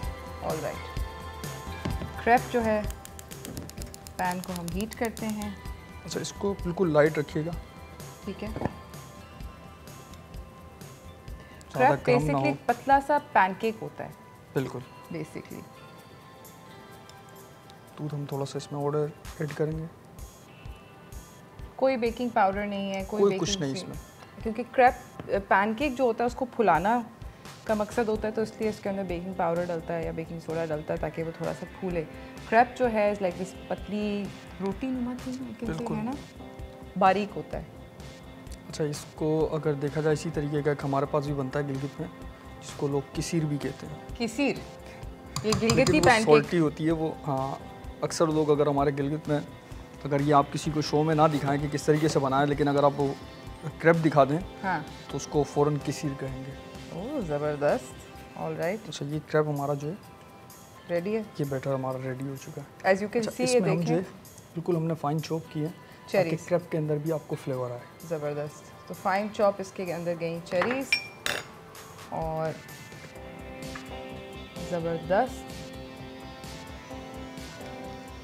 Alright, crepe जो है पैन को हम हीट करते हैं। अच्छा, इसको बिल्कुल लाइट रखिएगा, ठीक है। ज़्यादा क्रेप गर्म ना बेसिकली हो। पतला सा पैनकेक होता है बिल्कुल। बेसिकली। दूध हम थोड़ा सा इसमें ऑर्डर ऐड करेंगे, कोई बेकिंग पाउडर नहीं है, कोई कुछ नहीं इसमें, क्योंकि क्रेप पैनकेक जो होता है उसको फुलाना का मकसद होता है, तो इसलिए इसके अंदर बेकिंग पाउडर डलता है या बेकिंग सोडा डलता है ताकि वो थोड़ा सा फूले। क्रेप जो है लाइक दिस पतली रोटी नुमा थी है ना, बारीक होता है। अच्छा, इसको अगर देखा जाए इसी तरीके का एक हमारे पास भी बनता है गिलगित में, जिसको लोग किसीर भी कहते हैं। किसीर, ये गिलगिती पैनकेक सॉल्टी होती है वो। हाँ, अक्सर लोग अगर हमारे गिलगित में, अगर ये आप किसी को शो में ना दिखाएं कि किस तरीके से बनाएं, लेकिन अगर आप वो क्रेप दिखा दें हाँ तो उसको फ़ौरन किसीर कहेंगे। ओह ज़बरदस्त। ऑलराइट, अच्छा, ये क्रेप हमारा जो है रेडी है, ये बैटर हमारा रेडी हो चुका है। As you can see. ये इसमें हम जो है देखें बिल्कुल हमने फाइन चॉप किया है, चेरीज, ताकि क्रेप के अंदर भी आपको फ्लेवर आए। ज़बरदस्त। तो फाइन चॉप इसके अंदर गई चेरीज और ज़बरदस्त।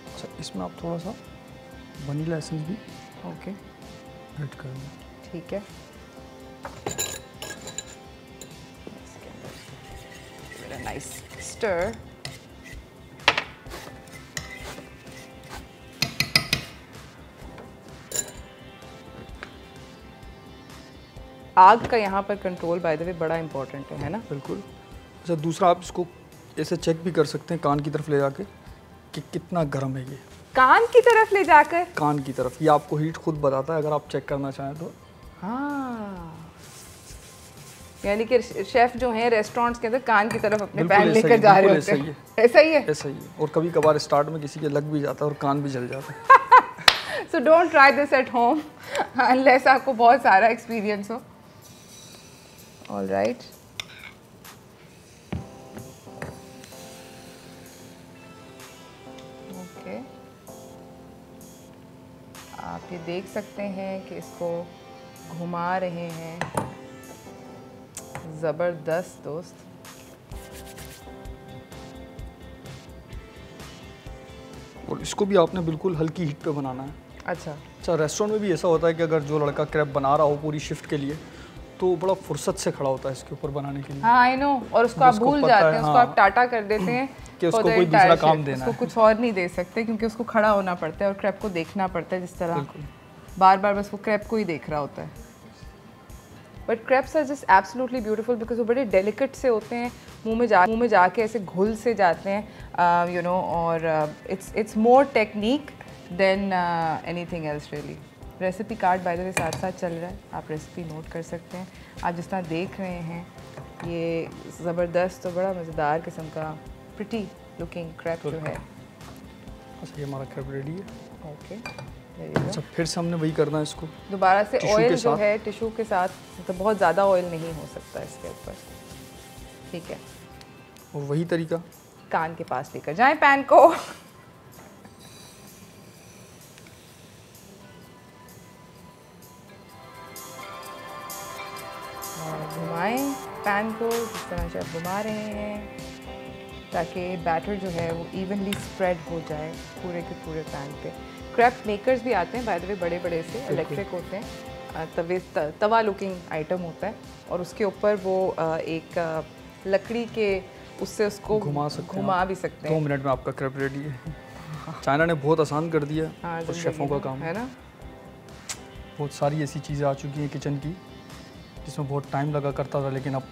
अच्छा, इसमें आप थोड़ा सा वनीला एसेंस भी ओके ऐड कर दें। ठीक है, नाइस स्टर। आग का यहाँ पर कंट्रोल बाय द वे बड़ा इंपॉर्टेंट है ना। बिल्कुल। अच्छा, दूसरा आप इसको ऐसे चेक भी कर सकते हैं कान की तरफ ले जाके कि कितना गर्म है ये। कान की तरफ ले जाकर? कान की तरफ, ये आपको हीट खुद बताता है अगर आप चेक करना चाहें तो। हाँ, यानी कि शेफ जो हैं रेस्टोरेंट्स के अंदर कान की तरफ अपने बिल्कुल पैन ऐसा लेकर ही, जा रहे बिल्कुल होते ऐसा ही हैं। है। ऐसा ही है, ऐसा ही है। और कभी कभार स्टार्ट में किसी के लग भी जाता है और कान भी जल जाता है। So don't try this at home unless आपको बहुत सारा एक्सपीरियंस हो। ऑलराइट, ओके, आप ये देख सकते हैं कि इसको घुमा रहे हैं। ज़बरदस्त दोस्त। और इसको भी आपने बिल्कुल हल्की हीट पे बनाना है। अच्छा, रेस्टोरेंट में भी ऐसा होता है कि अगर जो लड़का क्रेप बना रहा हो पूरी शिफ्ट के लिए, तो बड़ा फुर्सत से खड़ा होता है इसके ऊपर बनाने के लिए। हाँ आई नो। और उसको आप भूल जाते हैं, उसको आप टाटा कर देते हैं कि उसको कोई दूसरा काम देना है। उसको कुछ और नहीं दे सकते क्योंकि उसको खड़ा होना पड़ता है और क्रेप को देखना पड़ता है, जिस तरह बार बार बस वो क्रेप को ही देख रहा होता है। But crepes are just absolutely beautiful because वो बड़े डेलिकेट से होते हैं, मुंह में जाके ऐसे घुल से जाते हैं, यू नो। और it's more technique than anything else really. Recipe card bye the वे साथ साथ चल रहा है, आप रेसिपी नोट कर सकते हैं। आप जिस तरह देख रहे हैं ये ज़बरदस्त और बड़ा मज़ेदार किस्म का प्रिटी लुकिंग क्रेप जो है। अच्छा, ये हमारा क्रेप रेडी है। ओके, अच्छा, फिर से हमने वही करना है इसको दोबारा से ऑयल जो है टिश्यू के साथ, तो बहुत ज़्यादा ऑयल नहीं हो सकता इसके ऊपर। ठीक है, और वही तरीका कान के पास लेकर जाएं पैन को। और घुमाएं पैन को जिस तरह से आप घुमा रहे हैं, ताकि बैटर जो है वो इवनली स्प्रेड हो जाए पूरे के पूरे पैन पे। क्रेप मेकर्स भी आते हैं बाय द वे, बड़े बड़े से इलेक्ट्रिक होते हैं, तवा लुकिंग आइटम होता है और उसके ऊपर वो एक लकड़ी के उससे उसको घुमा भी सकते हैं। 2 मिनट में आपका क्रेप रेडी है। चाइना ने बहुत आसान कर दिया और शेफ़ों का काम है ना। बहुत सारी ऐसी चीज़ें आ चुकी हैं किचन की जिसमें बहुत टाइम लगा करता था, लेकिन अब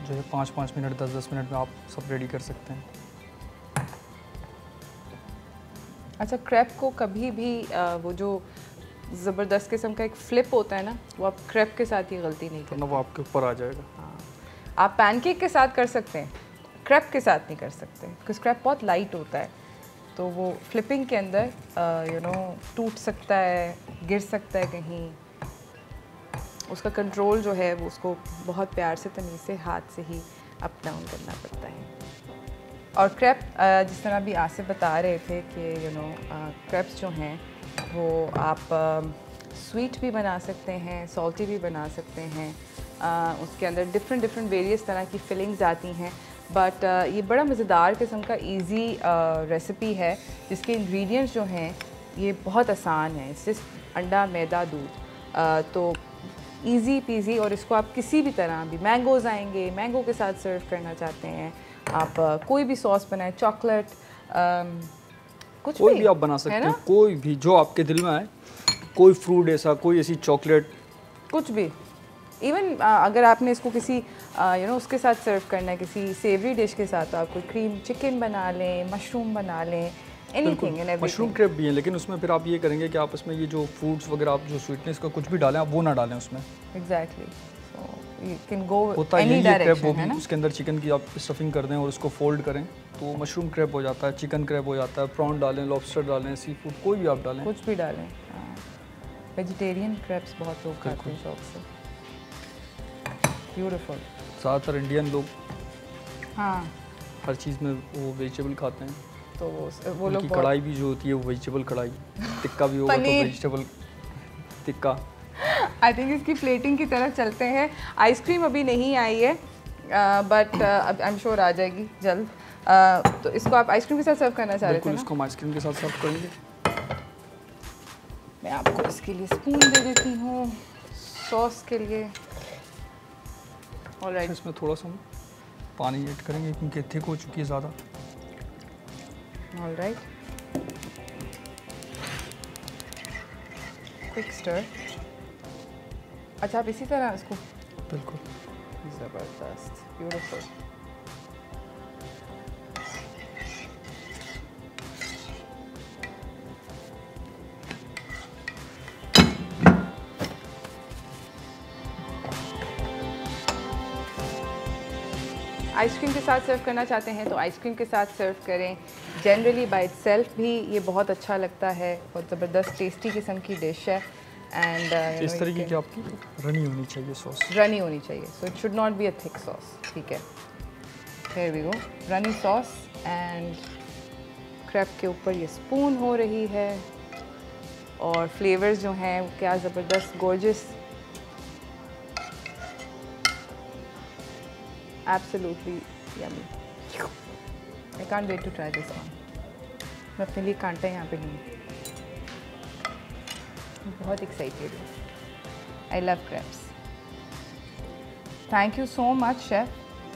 जो है 5-5 मिनट 10-10 मिनट में आप सब रेडी कर सकते हैं। अच्छा, क्रेप को कभी भी वो जो ज़बरदस्त किस्म का एक फ्लिप होता है ना, वो आप क्रेप के साथ ही गलती नहीं करते, वरना वो आपके ऊपर आ जाएगा। हाँ। आप पैनकेक के साथ कर सकते हैं, क्रैप के साथ नहीं कर सकते बिकॉज क्रैप बहुत लाइट होता है, तो वो फ्लिपिंग के अंदर टूट सकता है, गिर सकता है कहीं। उसका कंट्रोल जो है वो उसको बहुत प्यार से तमीज़ से हाथ से ही अप डाउन करना पड़ता है। और क्रैप जिस तरह भी आसिफ बता रहे थे कि क्रैप्स जो हैं वो आप स्वीट भी बना सकते हैं, सॉल्टी भी बना सकते हैं। उसके अंदर डिफरेंट वेरियस तरह की फिलिंग्स आती हैं, बट ये बड़ा मज़ेदार किस्म का इजी रेसिपी है जिसके इंग्रेडिएंट्स जो हैं ये बहुत आसान हैं। सिर्फ अंडा, मैदा, दूध, तो इजी पीजी। और इसको आप किसी भी तरह भी, मैंगोज़ आएंगे, मैंगो के साथ सर्व करना चाहते हैं आप, कोई भी सॉस बनाएं, चॉकलेट, कुछ कोई भी आप बना सकते हैं, कोई भी जो आपके दिल में आए, कोई फ्रूट ऐसा, कोई ऐसी चॉकलेट, कुछ भी। इवन अगर आपने इसको किसी उसके साथ सर्व करना है, किसी सेवरी डिश के साथ, तो आप कोई क्रीम चिकन बना लें, मशरूम बना लें, anything and everything. Mushroom crepe भी है, लेकिन उसमें फिर आप ये करेंगे कि आप इसमें ये जो फ्रूट्स वगैरह, आप जो स्वीटनेस का कुछ भी डालें, आप वो ना डालें उसमें। Exactly, so you can go any direction, वो भी उसके अंदर चिकन की आप स्टफिंग कर दें और उसको फोल्ड करें तो मशरूम क्रेप हो जाता है, चिकन क्रेप हो जाता है, प्रॉन डालें, लॉबस्टर डालें, सी फूड कोई भी आप डालें, कुछ भी डालें। वेजिटेरियन क्रेप्स बहुत लोग खाते हैं शौक से। ब्यूटीफुल। ज़्यादातर इंडियन लोग हाँ हर चीज़ में वो वेजिटेबल खाते हैं, तो वो लोग कढ़ाई भी जो होती है वो वेजिटेबल कढ़ाई, टिक्का भी होगा तो वेजिटेबल टिक्का। आई थिंक इसकी प्लेटिंग की तरफ चलते हैं। आइसक्रीम अभी नहीं आई है, बट आई एम श्योर आ जाएगी जल्द। तो इसको आप आइसक्रीम के साथ सर्व करना चाह रहे थे ना? इसको हम आइसक्रीम के साथ सर्व करेंगे। मैं आपको इसके लिए स्पून दे देती हूँ सॉस के लिए। ऑलराइट, इसमें थोड़ा सा हम पानी ऐड करेंगे क्योंकि थिक हो चुकी है ज़्यादा। Alright, quick stir. अच्छा, आप इसी तरह इसको, बिल्कुल ज़बरदस्त, ब्यूटीफुल। आइसक्रीम के साथ सर्व करना चाहते हैं तो आइसक्रीम के साथ सर्व करें। जनरली बाय इटसेल्फ भी ये बहुत अच्छा लगता है, बहुत ज़बरदस्त टेस्टी किस्म की डिश है। एंड इस तरीके की आपकी रनी होनी चाहिए सॉस, रनी होनी चाहिए, so it should not be a thick sauce. ठीक है, here we go, runny sauce. And crepe के ऊपर ये स्पून हो रही है और फ्लेवर्स जो हैं क्या ज़बरदस्त, gorgeous, absolutely yummy. I can't wait to try this one. मैं अपने लिए कांटा यहाँ पे लूँगी, बहुत एक्साइटेड हूँ। I love craps. Thank you so much chef,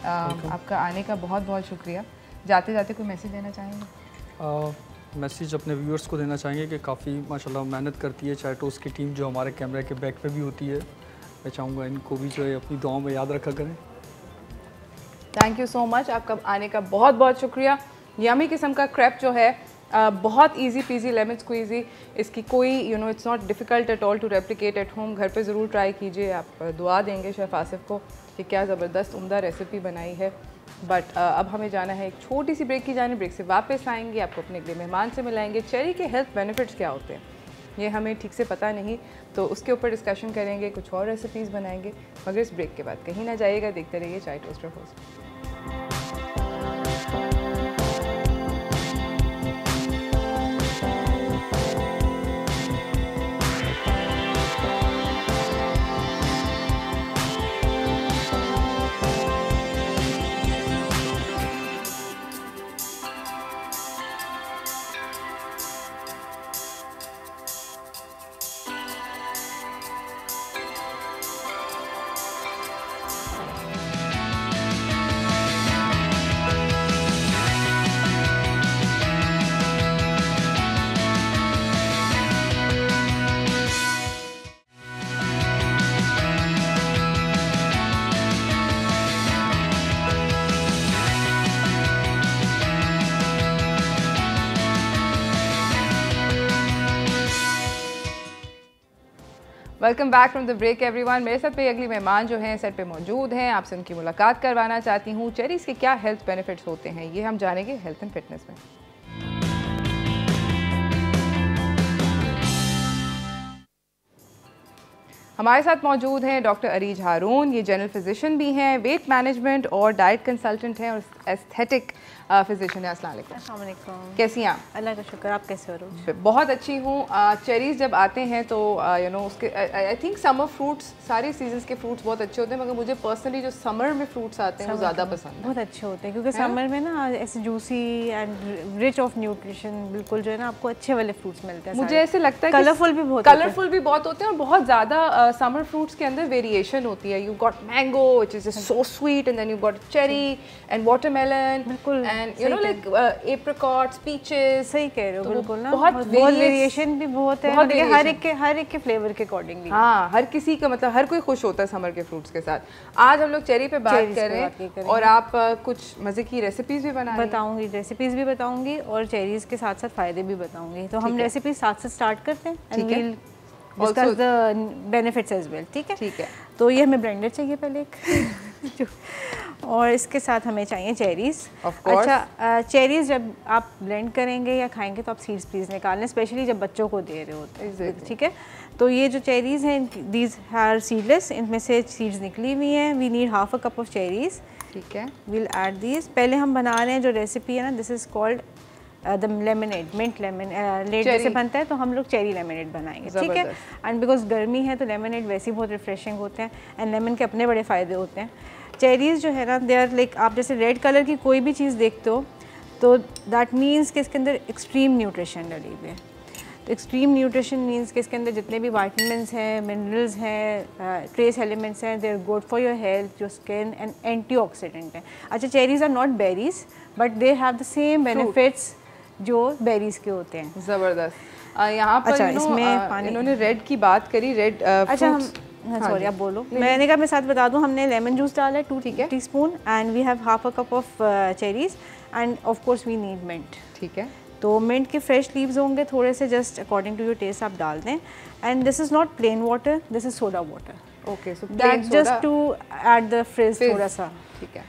आपका आने का बहुत बहुत शुक्रिया। जाते जाते कोई मैसेज देना चाहेंगे? मैसेज अपने व्यूअर्स को देना चाहेंगे कि काफ़ी माशाल्लाह मेहनत करती है चाय टोस्ट की टीम, जो हमारे कैमरे के बैक पे भी होती है। मैं चाहूँगा इनको भी जो है अपनी दुआओं में याद रखा करें। थैंक यू सो मच, आपका आने का बहुत बहुत शुक्रिया। यमी किस्म का क्रैप जो है बहुत इजी पीजी, लेमन स्क्वीजी, इसकी कोई it's not difficult at all to replicate at home. घर पे ज़रूर ट्राई कीजिए, आप दुआ देंगे शेफ़ आसिफ को कि क्या ज़बरदस्त उम्दा रेसिपी बनाई है। बट अब हमें जाना है एक छोटी सी ब्रेक की जाने। ब्रेक से वापस आएंगे, आपको अपने अगले मेहमान से मिलाएंगे। चेरी के हेल्थ बेनिफिट्स क्या होते हैं ये हमें ठीक से पता नहीं, तो उसके ऊपर डिस्कशन करेंगे, कुछ और रेसिपीज़ बनाएंगे। मगर इस ब्रेक के बाद कहीं ना जाइएगा, देखते रहिए chai toaster host. Welcome back from the break everyone. मेरे साथ पे अगली मेहमान जो हैं सेट पे मौजूद हैं, आपसे उनकी मुलाकात करवाना चाहती हूँ। चेरीज़ के क्या हेल्थ बेनिफिट्स होते हैं ये हम जानेंगे हेल्थ एंड फिटनेस में। हमारे साथ मौजूद हैं डॉक्टर अरीज हारून। ये जनरल फिजिशियन भी हैं, वेट मैनेजमेंट और डाइट कंसल्टेंट हैं और एस्थेटिक फिजिशियन है। अस्सलाम वालेकुम। कैसी हैं आप? अल्लाह का शुक्र, आप कैसे हो? रोज बहुत अच्छी हूँ। चेरीज़ जब आते हैं तो यू नो उसके आई थिंक समर फ्रूट्स, सारे सीजन्स के फ्रूट्स बहुत अच्छे होते हैं, मगर मुझे पर्सनली जो समर में फ्रूट्स आते हैं वो ज़्यादा पसंद है। बहुत अच्छे होते हैं क्योंकि समर में ना ऐसे juicy and rich of nutrition, बिल्कुल जो है ना आपको अच्छे वाले फ्रूट्स मिलते हैं। मुझे ऐसे लगता है कलरफुल भी बहुत होते हैं और बहुत ज़्यादा समर फ्रूट्स के अंदर वेरिएशन होती है। You got mango which is so sweet and then you got cherry and watermelon, बिल्कुल, and you know like apricots, peaches. सही कह रहे हो, बिल्कुल ना बहुत वेरिएशन भी बहुत है, हर एक के फ्लेवर के अकॉर्डिंगली। हाँ, हर किसी का मतलब हर कोई खुश होता है समर के फ्रूट्स के साथ। आज हम लोग चेरी पे बात कर रहे हैं और आप कुछ मज़े की रेसिपीज भी बताऊंगी, रेसिपीज भी बताऊंगी और चेरीज के साथ साथ फायदे भी बताऊंगी। तो हम रेसिपीज साथ साथ स्टार्ट करते हैं and we'll discuss the benefits as well. ठीक है। तो ये हमें ब्लेंडर चाहिए पहले एक और इसके साथ हमें चाहिए चेरीज़। अच्छा, चेरीज़ जब आप ब्लेंड करेंगे या खाएंगे तो आप सीड्स प्लीज़ निकालें, स्पेशली जब बच्चों को दे रहे होते हैं। ठीक है, तो ये जो चेरीज़ हैं दीज आर सीडलेस, इनमें से सीड्स निकली हुई हैं। We need half a cup of cherries. ठीक है, वील ऐड दीज। पहले हम बना रहे हैं जो रेसिपी है ना, this is called the lemonade, mint lemonade जैसे बनता है, तो हम लोग चेरी लेमनेड बनाएंगे। ठीक है, एंड बिकॉज गर्मी है तो लेमनेड वैसे ही बहुत रिफ्रेशिंग होते हैं एंड लेमन के अपने बड़े फ़ायदे होते हैं। चेरीज़ जो है ना, दे आर लाइक, आप जैसे रेड कलर की कोई भी चीज़ देखते हो तो दैट मीन्स कि इसके अंदर एक्सट्रीम न्यूट्रिशन डली हुई है। तो एक्सट्रीम न्यूट्रिशन मीन्स कि इसके अंदर जितने भी वाइटमिनस हैं, मिनरल्स हैं, ट्रेस एलिमेंट्स हैं, they are good for your health, your skin and antioxidant हैं। अच्छा, cherries are not berries but they have the same benefits जो बेरीज के होते हैं। ज़बरदस्त। यहाँ पर अच्छा, इसमें पानी, इन्होंने रेड की बात करी, रेड अच्छा हम सॉरी आप बोलो, मैंने कहा मैं साथ बता दूं, हमने लेमन जूस डाला है 2 teaspoon and we have half a cup of cherries and of course we need mint. ठीक है, तो मिंट के फ्रेश लीव्स होंगे थोड़े से, just according to your taste आप डाल दें। And this is not plain water, this is soda water. Okay, so that just to add the fridge थोड़ा सा। ठीक है,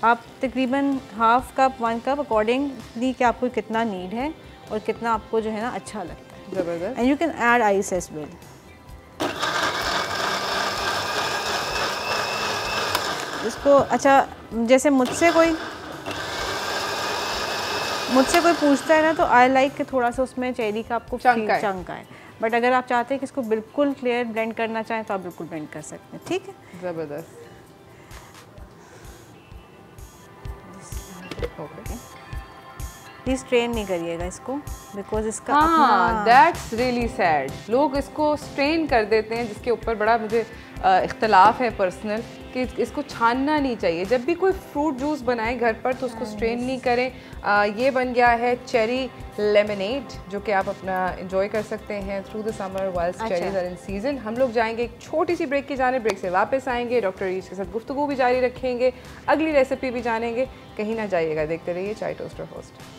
आप तकरीबन हाफ कप 1 कप अकॉर्डिंगली कि आपको कितना नीड है और कितना आपको जो है ना अच्छा लगता है। ज़बरदस्त। And you can add ice as well. इसको अच्छा, जैसे मुझसे कोई पूछता है ना तो आई लाइक कि थोड़ा सा उसमें चेरी का आपको चंक आए, बट अगर आप चाहते हैं कि इसको बिल्कुल क्लियर ब्लेंड करना चाहें तो आप बिल्कुल ब्लेंड कर सकते हैं। ठीक है, ज़बरदस्त। प्लीज स्ट्रेन नहीं करिएगा इसको बिकॉज इसका दैट्स रियली सैड। लोग इसको स्ट्रेन कर देते हैं, जिसके ऊपर बड़ा मुझे इख्तलाफ है पर्सनल कि इसको छानना नहीं चाहिए। जब भी कोई फ्रूट जूस बनाए घर पर तो उसको स्ट्रेन नहीं करें। ये बन गया है चेरी लेमनेड, जो कि आप अपना एंजॉय कर सकते हैं through the summer whilst cherries are in season. हम लोग जाएंगे एक छोटी सी ब्रेक की जाने, ब्रेक से वापस आएंगे, डॉक्टर अरीज के साथ गुफ्तगू भी जारी रखेंगे, अगली रेसिपी भी जानेंगे। कहीं ना जाइएगा, देखते रहिए chai toaster host.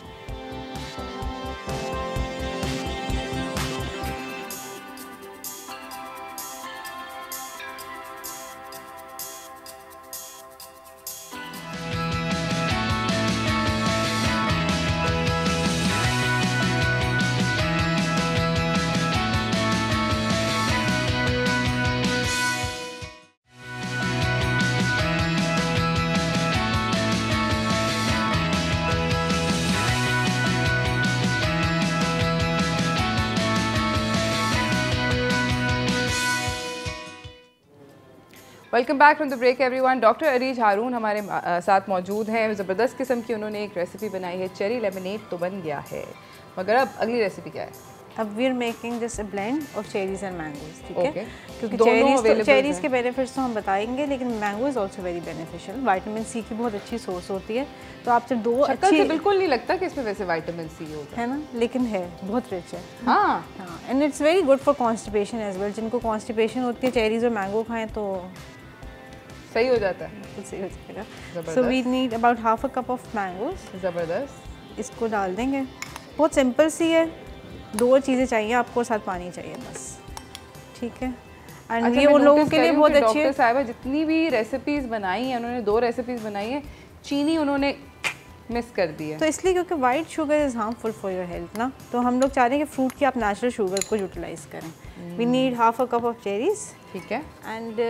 Welcome back from the break everyone. Doctor Areej Haroon हमारे साथ मौजूद हैं। ज़बरदस्त किस्म की उन्होंने एक रेसिपी बनाई है, चेरी लेमनेड तो बन गया है, मगर अब अगली रेसिपी क्या है? अब we are making just a blend of cherries and mangoes. ठीक है, क्योंकि चेरीज के बेनिफिट्स तो हम बताएंगे, लेकिन mango is also very beneficial. Vitamin C की बहुत अच्छी सोर्स होती है, तो आप सिर्फ 2 अच्छी, बिल्कुल नहीं लगता कि इसमें वैसे विटामिन सी होता है ना, लेकिन है, बहुत रिच है। हाँ, and it's very good for constipation as well. जिनको कॉन्स्टिपेशन होती है, चेरीज और मैंगो खाएं तो सही हो जाता है, बिल्कुल सही हो जाएगा। So we need about half a cup of mangoes. ज़बरदस्त। इसको डाल देंगे, बहुत सिंपल सी है, 2 चीज़ें चाहिए आपको, साथ पानी चाहिए बस। ठीक है। एंड ये उन लोगों के लिए बहुत अच्छी है। डॉक्टर साहिबा जितनी भी रेसिपीज बनाई है, उन्होंने 2 रेसिपीज बनाई है, चीनी उन्होंने मिस कर दी है। तो इसलिए क्योंकि white sugar is harmful for your health ना, तो हम लोग चाह रहे हैं कि फ्रूट की आप नेचुरल शुगर को यूटिलाइज करें। We need half a cup of cherries, ठीक है, एंड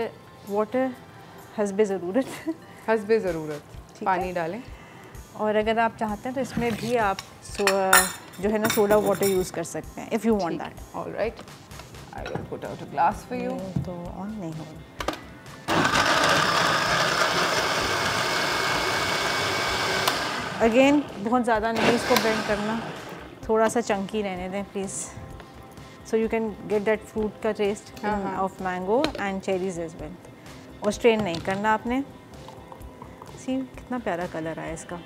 वाटर हस्बे ज़रूरत, हस्बे ज़रूरत, पानी डालें। और अगर आप चाहते हैं तो इसमें भी आप जो है ना सोडा वाटर यूज़ कर सकते हैं if you want that. Alright, I will put out a glass for you. तो ऑन नहीं हो रहा, अगेन बहुत ज़्यादा नहीं इसको ब्लेंड करना, थोड़ा सा चंकी रहने दें please, so you can get that fruit का taste of mango and cherries as well. और स्ट्रेन नहीं करना आपने। सी कितना प्यारा कलर आया इसका,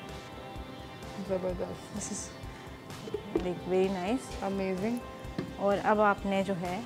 ज़बरदस्त, this is like very nice, amazing. और अब आपने जो है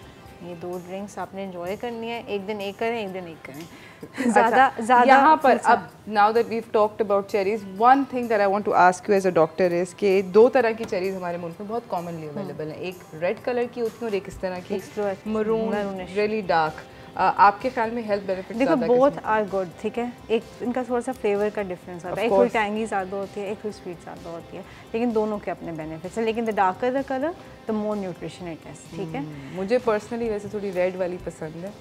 ये 2 ड्रिंक्स आपने एंजॉय करनी है, एक दिन एक करें, एक दिन एक करें। ज़्यादा यहाँ पर अब now that we've talked about cherries, one thing that I want to ask you as a doctor is कि 2 तरह की चेरीज हमारे मुल्क में बहुत कॉमनली अवेलेबल हैं, एक रेड कलर की होती है और एक इस तरह की मरून, रियली डार्क। आपके ख्याल में हेल्थ बेनिफिट्स देखो बोथ आर गुड, ठीक है, एक इनका थोड़ा सा फ्लेवर का डिफरेंस आता है, एक थोड़ी टैंगी ज़्यादा होती है, एक थोड़ी स्वीट ज़्यादा होती है, लेकिन दोनों के अपने बेनिफिट्स हैं। लेकिन the darker the colour the more nutrition it is, ठीक है। मुझे पर्सनली वैसे थोड़ी रेड वाली पसंद है,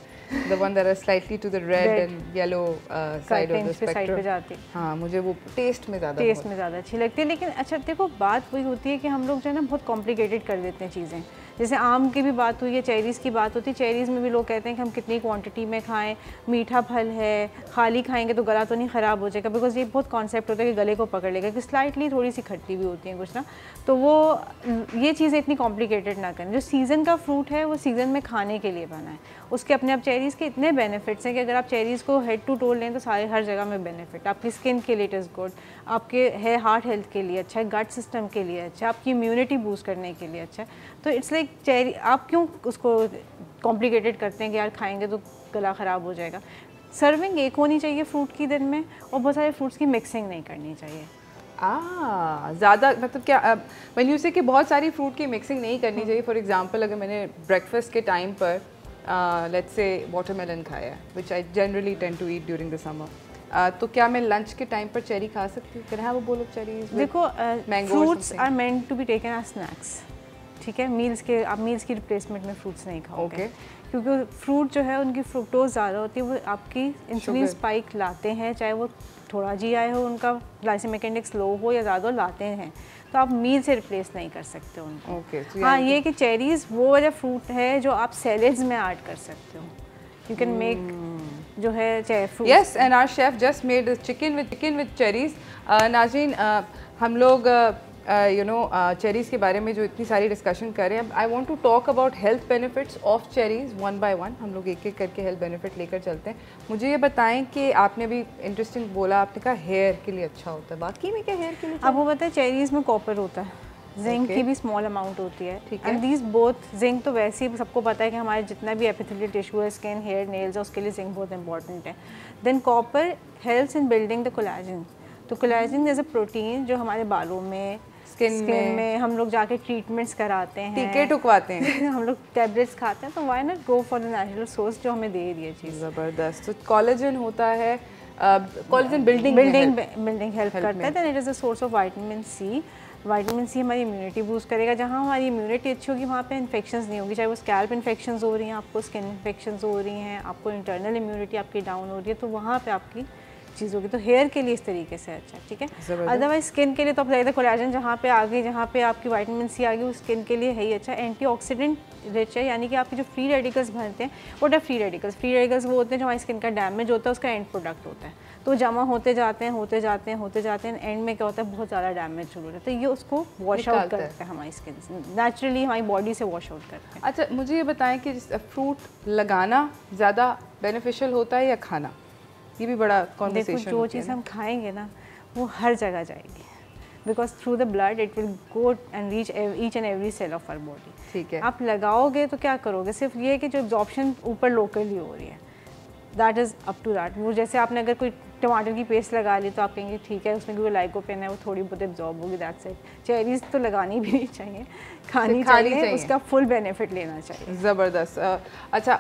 the one that are slightly to the red and yellow side of the spectrum पे जाती है। हाँ, मुझे वो टेस्ट में ज़्यादा अच्छी लगती है। लेकिन अच्छा देखो बात वही होती है कि हम लोग जो है ना बहुत कॉम्प्लिकेटेड कर देते हैं चीज़ें। जैसे आम की भी बात हुई है, चेरीज़ की बात होती है, चेरीज़ में भी लोग कहते हैं कि हम कितनी क्वांटिटी में खाएं, मीठा फल है, खाली खाएंगे तो गला तो नहीं ख़राब हो जाएगा, बिकॉज ये बहुत कॉन्सेप्ट होता है कि गले को पकड़ लेगा, कि स्लाइटली थोड़ी सी खट्टी भी होती है कुछ ना, तो वो ये चीज़ें इतनी कॉम्प्लिकेटेड ना करें। जो सीज़न का फ्रूट है वो सीज़न में खाने के लिए बना है, उसके अपने आप चेरीज़ के इतने बेनिफिट्स हैं कि अगर आप चेरीज़ को हेड टू टो लें तो सारे हर जगह में बेनिफिट। आपकी स्किन के लिए इट इज़ गुड, आपके है हार्ट हेल्थ के लिए अच्छा है, गट सिस्टम के लिए अच्छा है, आपकी इम्यूनिटी बूस्ट करने के लिए अच्छा है। तो इट्स लाइक चेरी, आप क्यों उसको कॉम्प्लिकेटेड करते हैं कि यार खाएंगे तो गला ख़राब हो जाएगा। सर्विंग एक होनी चाहिए फ्रूट की दिन में, और बहुत सारे फ्रूट्स की मिक्सिंग नहीं करनी चाहिए। ज़्यादा मतलब क्या व्हेन यू से कि बहुत सारी फ्रूट की मिक्सिंग नहीं करनी चाहिए। फॉर एग्जांपल अगर मैंने ब्रेकफास्ट के टाइम पर लेट्स से वाटरमेलन खाया है, which I generally tend to eat during the summer, तो क्या मैं लंच के टाइम पर चेरी खा सकती हूँ? Can I have a bowl of cherries? देखो fruits are meant to be taken as snacks, ठीक है। मील्स के आप मील्स की रिप्लेसमेंट में फ्रूट्स नहीं खाओगे, क्योंकि फ्रूट जो है उनकी फ्रुक्टोज ज़्यादा होती है, वो आपकी इंसुलिन स्पाइक लाते हैं, चाहे वो थोड़ा GI हो, उनका ग्लाइसेमिक इंडेक्स लो हो या ज़्यादा लाते हैं, तो आप मील से रिप्लेस नहीं कर सकते उनको। हाँ, ये कि चेरीज़ वो वाला फ्रूट है जो आप सैलेड्स में ऐड कर सकते हो, यू कैन मेक जो है fruit. Yes, and our chef just made chicken with cherries. नाज़रीन, हम लोग चेरीज़ के बारे में जो इतनी सारी डिस्कशन कर रहे हैं, I want to talk about health benefits of cherries one by one. हम लोग एक एक करके हेल्थ बेनिफिट लेकर चलते हैं। मुझे ये बताएं कि आपने भी इंटरेस्टिंग बोला, आपने कहा हेयर के लिए अच्छा होता है, बाकी में क्या हेयर के लिए? आपको पता है चेरीज़ में कॉपर होता है, जिंक की भी स्मॉल अमाउंट होती है, ठीक है। एंड दीज बोथ, जिंक तो वैसे ही सबको पता है कि हमारे जितना भी एपिथेलियल टिश्यू है, स्किन, हेयर, नेल्स है, उसके लिए जिंक बहुत इंपॉर्टेंट है। Than copper helps in building the collagen. तो कोलेजन इज अ प्रोटीन जो हमारे बालों में, स्किन में हम लोग जाके ट्रीटमेंट्स कराते हैं, टीके ठुकवाते हैं हम लोग टैबलेट्स खाते हैं, तो why not go for the natural source जो हमें दे रही है चीज़। ज़बरदस्त। तो कोलेजन होता है, कोलेजन बिल्डिंग हेल्प करता है। Then it is a source of vitamin C. Vitamin C हमारी इम्यूनिटी बूस्ट करेगा। जहाँ हमारी इम्यूनिटी अच्छी होगी वहाँ पे इन्फेक्शंस नहीं होगी, चाहे वो स्कैल्प इन्फेक्शंस हो रही हैं, आपको स्किन इन्फेक्शंस हो रही हैं, आपको इंटरनल इम्यूनिटी आपकी डाउन हो रही है, तो वहाँ पे आपकी चीज़ होगी। तो हेयर के लिए इस तरीके से अच्छा, ठीक है। अदरवाइज स्किन के लिए तो आप ज़्यादा कोलेजन जहाँ पे आ गई, जहाँ पे आपकी विटामिन सी आ गई, उस स्किन के लिए है ही अच्छा। एंटीऑक्सीडेंट रिच है, यानी कि आपके जो फ्री रेडिकल्स बनते हैं, व्हाट आर फ्री रेडिकल्स वो होते हैं जो हमारी स्किन का डैमेज होता है, उसका एंड प्रोडक्ट होता है, तो जमा होते जाते हैं, एंड में क्या होता है, बहुत ज़्यादा डैमेज शुरू होता है, तो ये उसको वॉश आउट करता है हमारी स्किन से, नेचुरली हमारी बॉडी से वॉश आउट करते हैं। अच्छा, मुझे ये बताएं कि फ्रूट लगाना ज़्यादा बेनिफिशियल होता है या खाना? ये भी बड़ा कॉन्वर्सेशन। देखो, जो चीज़ हम खाएंगे ना वो हर जगह जाएगी, because through the blood it will go and reach each and every cell of our body, ठीक है। आप लगाओगे तो क्या करोगे, सिर्फ ये है कि जो एब्जॉर्प्शन ऊपर लोकली हो रही है, that is up to that. वो जैसे आपने अगर कोई टमाटर की पेस्ट लगा ली तो आप कहेंगे ठीक है उसमें क्योंकि लाइकोपेन है वो थोड़ी बहुत एब्जॉर्ब होगी, दैट्स इट। चेरीज़ तो लगानी भी नहीं चाहिए, खानी चाहिए, उसका फुल बेनिफिट लेना चाहिए। ज़बरदस्त। अच्छा,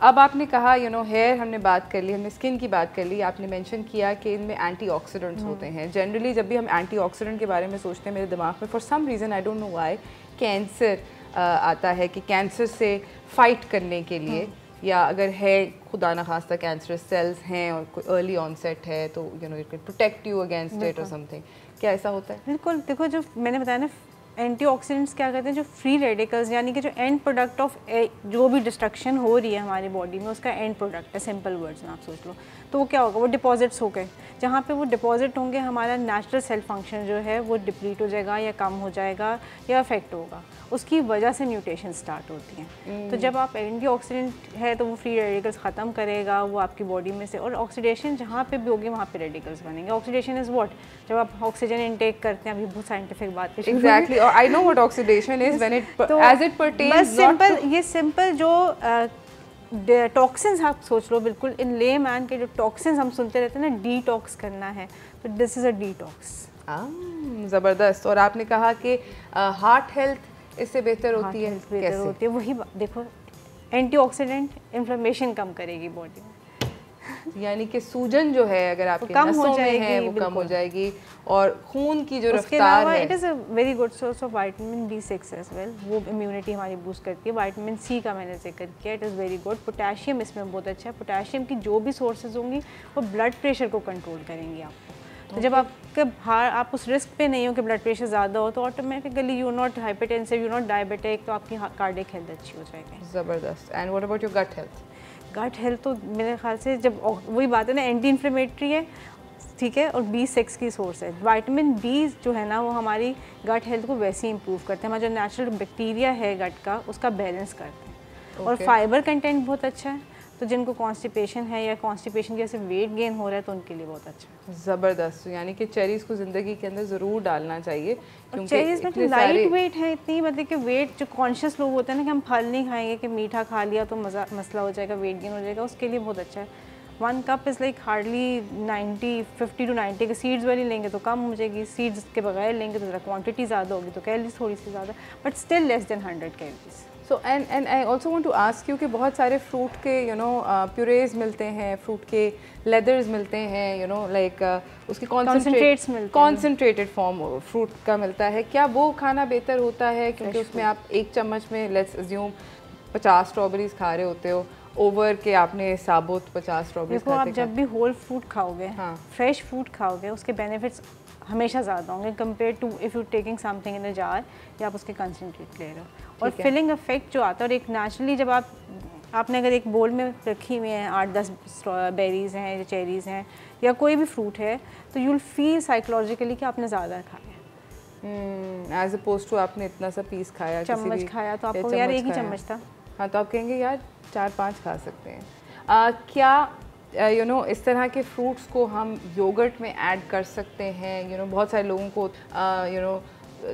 अब आपने कहा हेयर हमने बात कर ली, हमने स्किन की बात कर ली, आपने मेंशन किया कि इनमें एंटीऑक्सीडेंट्स होते हैं। जनरली जब भी हम एंटीऑक्सीडेंट के बारे में सोचते हैं मेरे दिमाग में for some reason I don't know why cancer आता है, कि कैंसर से फाइट करने के लिए या अगर है खुदा न खास्ता कैंसरस सेल्स हैं और कोई अर्ली ऑनसेट है तो it can protect you against it और समथिंग, क्या ऐसा होता है? बिल्कुल, देखो जो मैंने बताया ना एंटीऑक्सीडेंट्स क्या करते हैं, जो फ्री रेडिकल्स यानी कि जो एंड प्रोडक्ट ऑफ जो भी डिस्ट्रक्शन हो रही है हमारी बॉडी में उसका एंड प्रोडक्ट है, सिंपल वर्ड्स में आप सोच लो। तो वो क्या होगा, वो डिपॉजिट्स हो गए, जहाँ पे वो डिपॉजिट होंगे हमारा नेचुरल सेल फंक्शन जो है वो डिप्लीट हो जाएगा या कम हो जाएगा या अफेक्ट होगा, उसकी वजह से म्यूटेशन स्टार्ट होती हैं। तो जब आप एंटीऑक्सीडेंट है तो वो फ्री रेडिकल्स ख़त्म करेगा वो आपकी बॉडी में से, और ऑक्सीडेशन जहाँ पे भी होगी वहाँ पे रेडिकल्स बनेंगे। ऑक्सीडेशन इज़ व्हाट, जब आप ऑक्सीजन इनटेक करते हैं, अभी बहुत साइंटिफिक बात है। एग्जैक्टली, और I know what oxidation is when it as it pertains simple, ये सिंपल जो टॉक्सिन्स आप सोच लो, बिल्कुल इन ले मैन के जो टॉक्सिन्स हम सुनते रहते हैं ना, डिटॉक्स करना है, तो दिस इज़ अ डिटॉक्स। ज़बरदस्त। और आपने कहा कि हार्ट हेल्थ इससे बेहतर होती है, बेहतर होती है, वही देखो एंटीऑक्सीडेंट इन्फ्लेमेशन कम करेगी बॉडी में, यानी कि सूजन जो है अगर आपके नसों में है वो कम हो जाएगी, और खून की जो रफ्तार है। It is a very good source of vitamin B6 as well, वो इम्यूनिटी हमारी बूस्ट करती है। विटामिन C का मैंने जिक्र किया, it is very good. Potassium इसमें बहुत अच्छा है, पोटेशियम की जो भी सोर्सेज होंगी वो ब्लड प्रेशर को कंट्रोल करेंगी आपको। तो जब आपके आप उस रिस्क पे नहीं हो कि ब्लड प्रेशर ज़्यादा हो तो automatically you not hypertensive, you not diabetic, तो आपकी कार्डियक हेल्थ अच्छी हो जाएगी। ज़बरदस्त। And what about your gut health? Gut health तो मेरे ख्याल से जब वही बात है ना, एंटी इन्फ्लेमेटरी है, ठीक है, और B6 की सोर्स है। विटामिन B जो है ना वो हमारी गट हेल्थ को वैसे ही इंप्रूव करते हैं, हमारा जो नेचुरल बैक्टीरिया है गट का उसका बैलेंस करते हैं। और फाइबर कंटेंट बहुत अच्छा है, तो जिनको कॉन्स्टिपेशन है या कॉन्स्टिपेशन की वजह से वेट गेन हो रहा है तो उनके लिए बहुत अच्छा है। ज़बरदस्त। यानी कि चेरीज़ को ज़िंदगी के अंदर ज़रूर डालना चाहिए, क्योंकि चेरीज़ में तो लाइट वेट है इतनी, मतलब कि वेट जो कॉन्शियस लोग होते हैं ना कि हम फल नहीं खाएंगे कि मीठा खा लिया तो मसला हो जाएगा, वेट गेन हो जाएगा, उसके लिए बहुत अच्छा है। 1 cup is like hardly 50 to 90 के सीड्स वाली लेंगे तो कम हो जाएगी, सीड्स के बगैर लेंगे तो ज़रा क्वांटिटी ज़्यादा होगी तो कैलोरीज थोड़ी सी ज़्यादा, but still less than 100 calories. So and I also want to ask you कि बहुत सारे फ्रूट के प्यूरेज मिलते हैं, फ्रूट के लेदर्स मिलते हैं, लाइक उसकी कॉन्सेंट्रेट्स मिलते हैं, कॉन्सेंट्रेटेड फॉर्म फ्रूट का मिलता है, क्या वो खाना बेहतर होता है? क्योंकि उसमें आप 1 चम्मच में लेट्स अज्यूम 50 स्ट्रॉबेरीज खा रहे होते हो, ओवर के आपने साबुत 50 स्ट्रॉबेरीज देखो आप जब भी होल फ्रूट खाओगे, हाँ, फ्रेश फ्रूट खाओगे, उसके बेनिफिट्स हमेशा ज़्यादा होंगे compare to if you taking something in a jar या आप उसके कंसनट्रेट ले रहे हो। और फिलिंग इफेक्ट जो आता है, और एक नेचुरली जब आपने अगर एक बोल में रखी हुई हैं 8-10 बेरीज़ हैं या चेरीज़ हैं या कोई भी फ्रूट है, तो यू विल फील साइकोलॉजिकली कि आपने ज़्यादा खाया एज अपोज टू आपने इतना सा पीस खाया, चम्मच खाया, तो आपको यार एक ही चम्मच था, हाँ, तो आप कहेंगे यार 4-5 खा सकते हैं। क्या इस तरह के फ्रूट्स को हम योगर्ट में ऐड कर सकते हैं? बहुत सारे लोगों को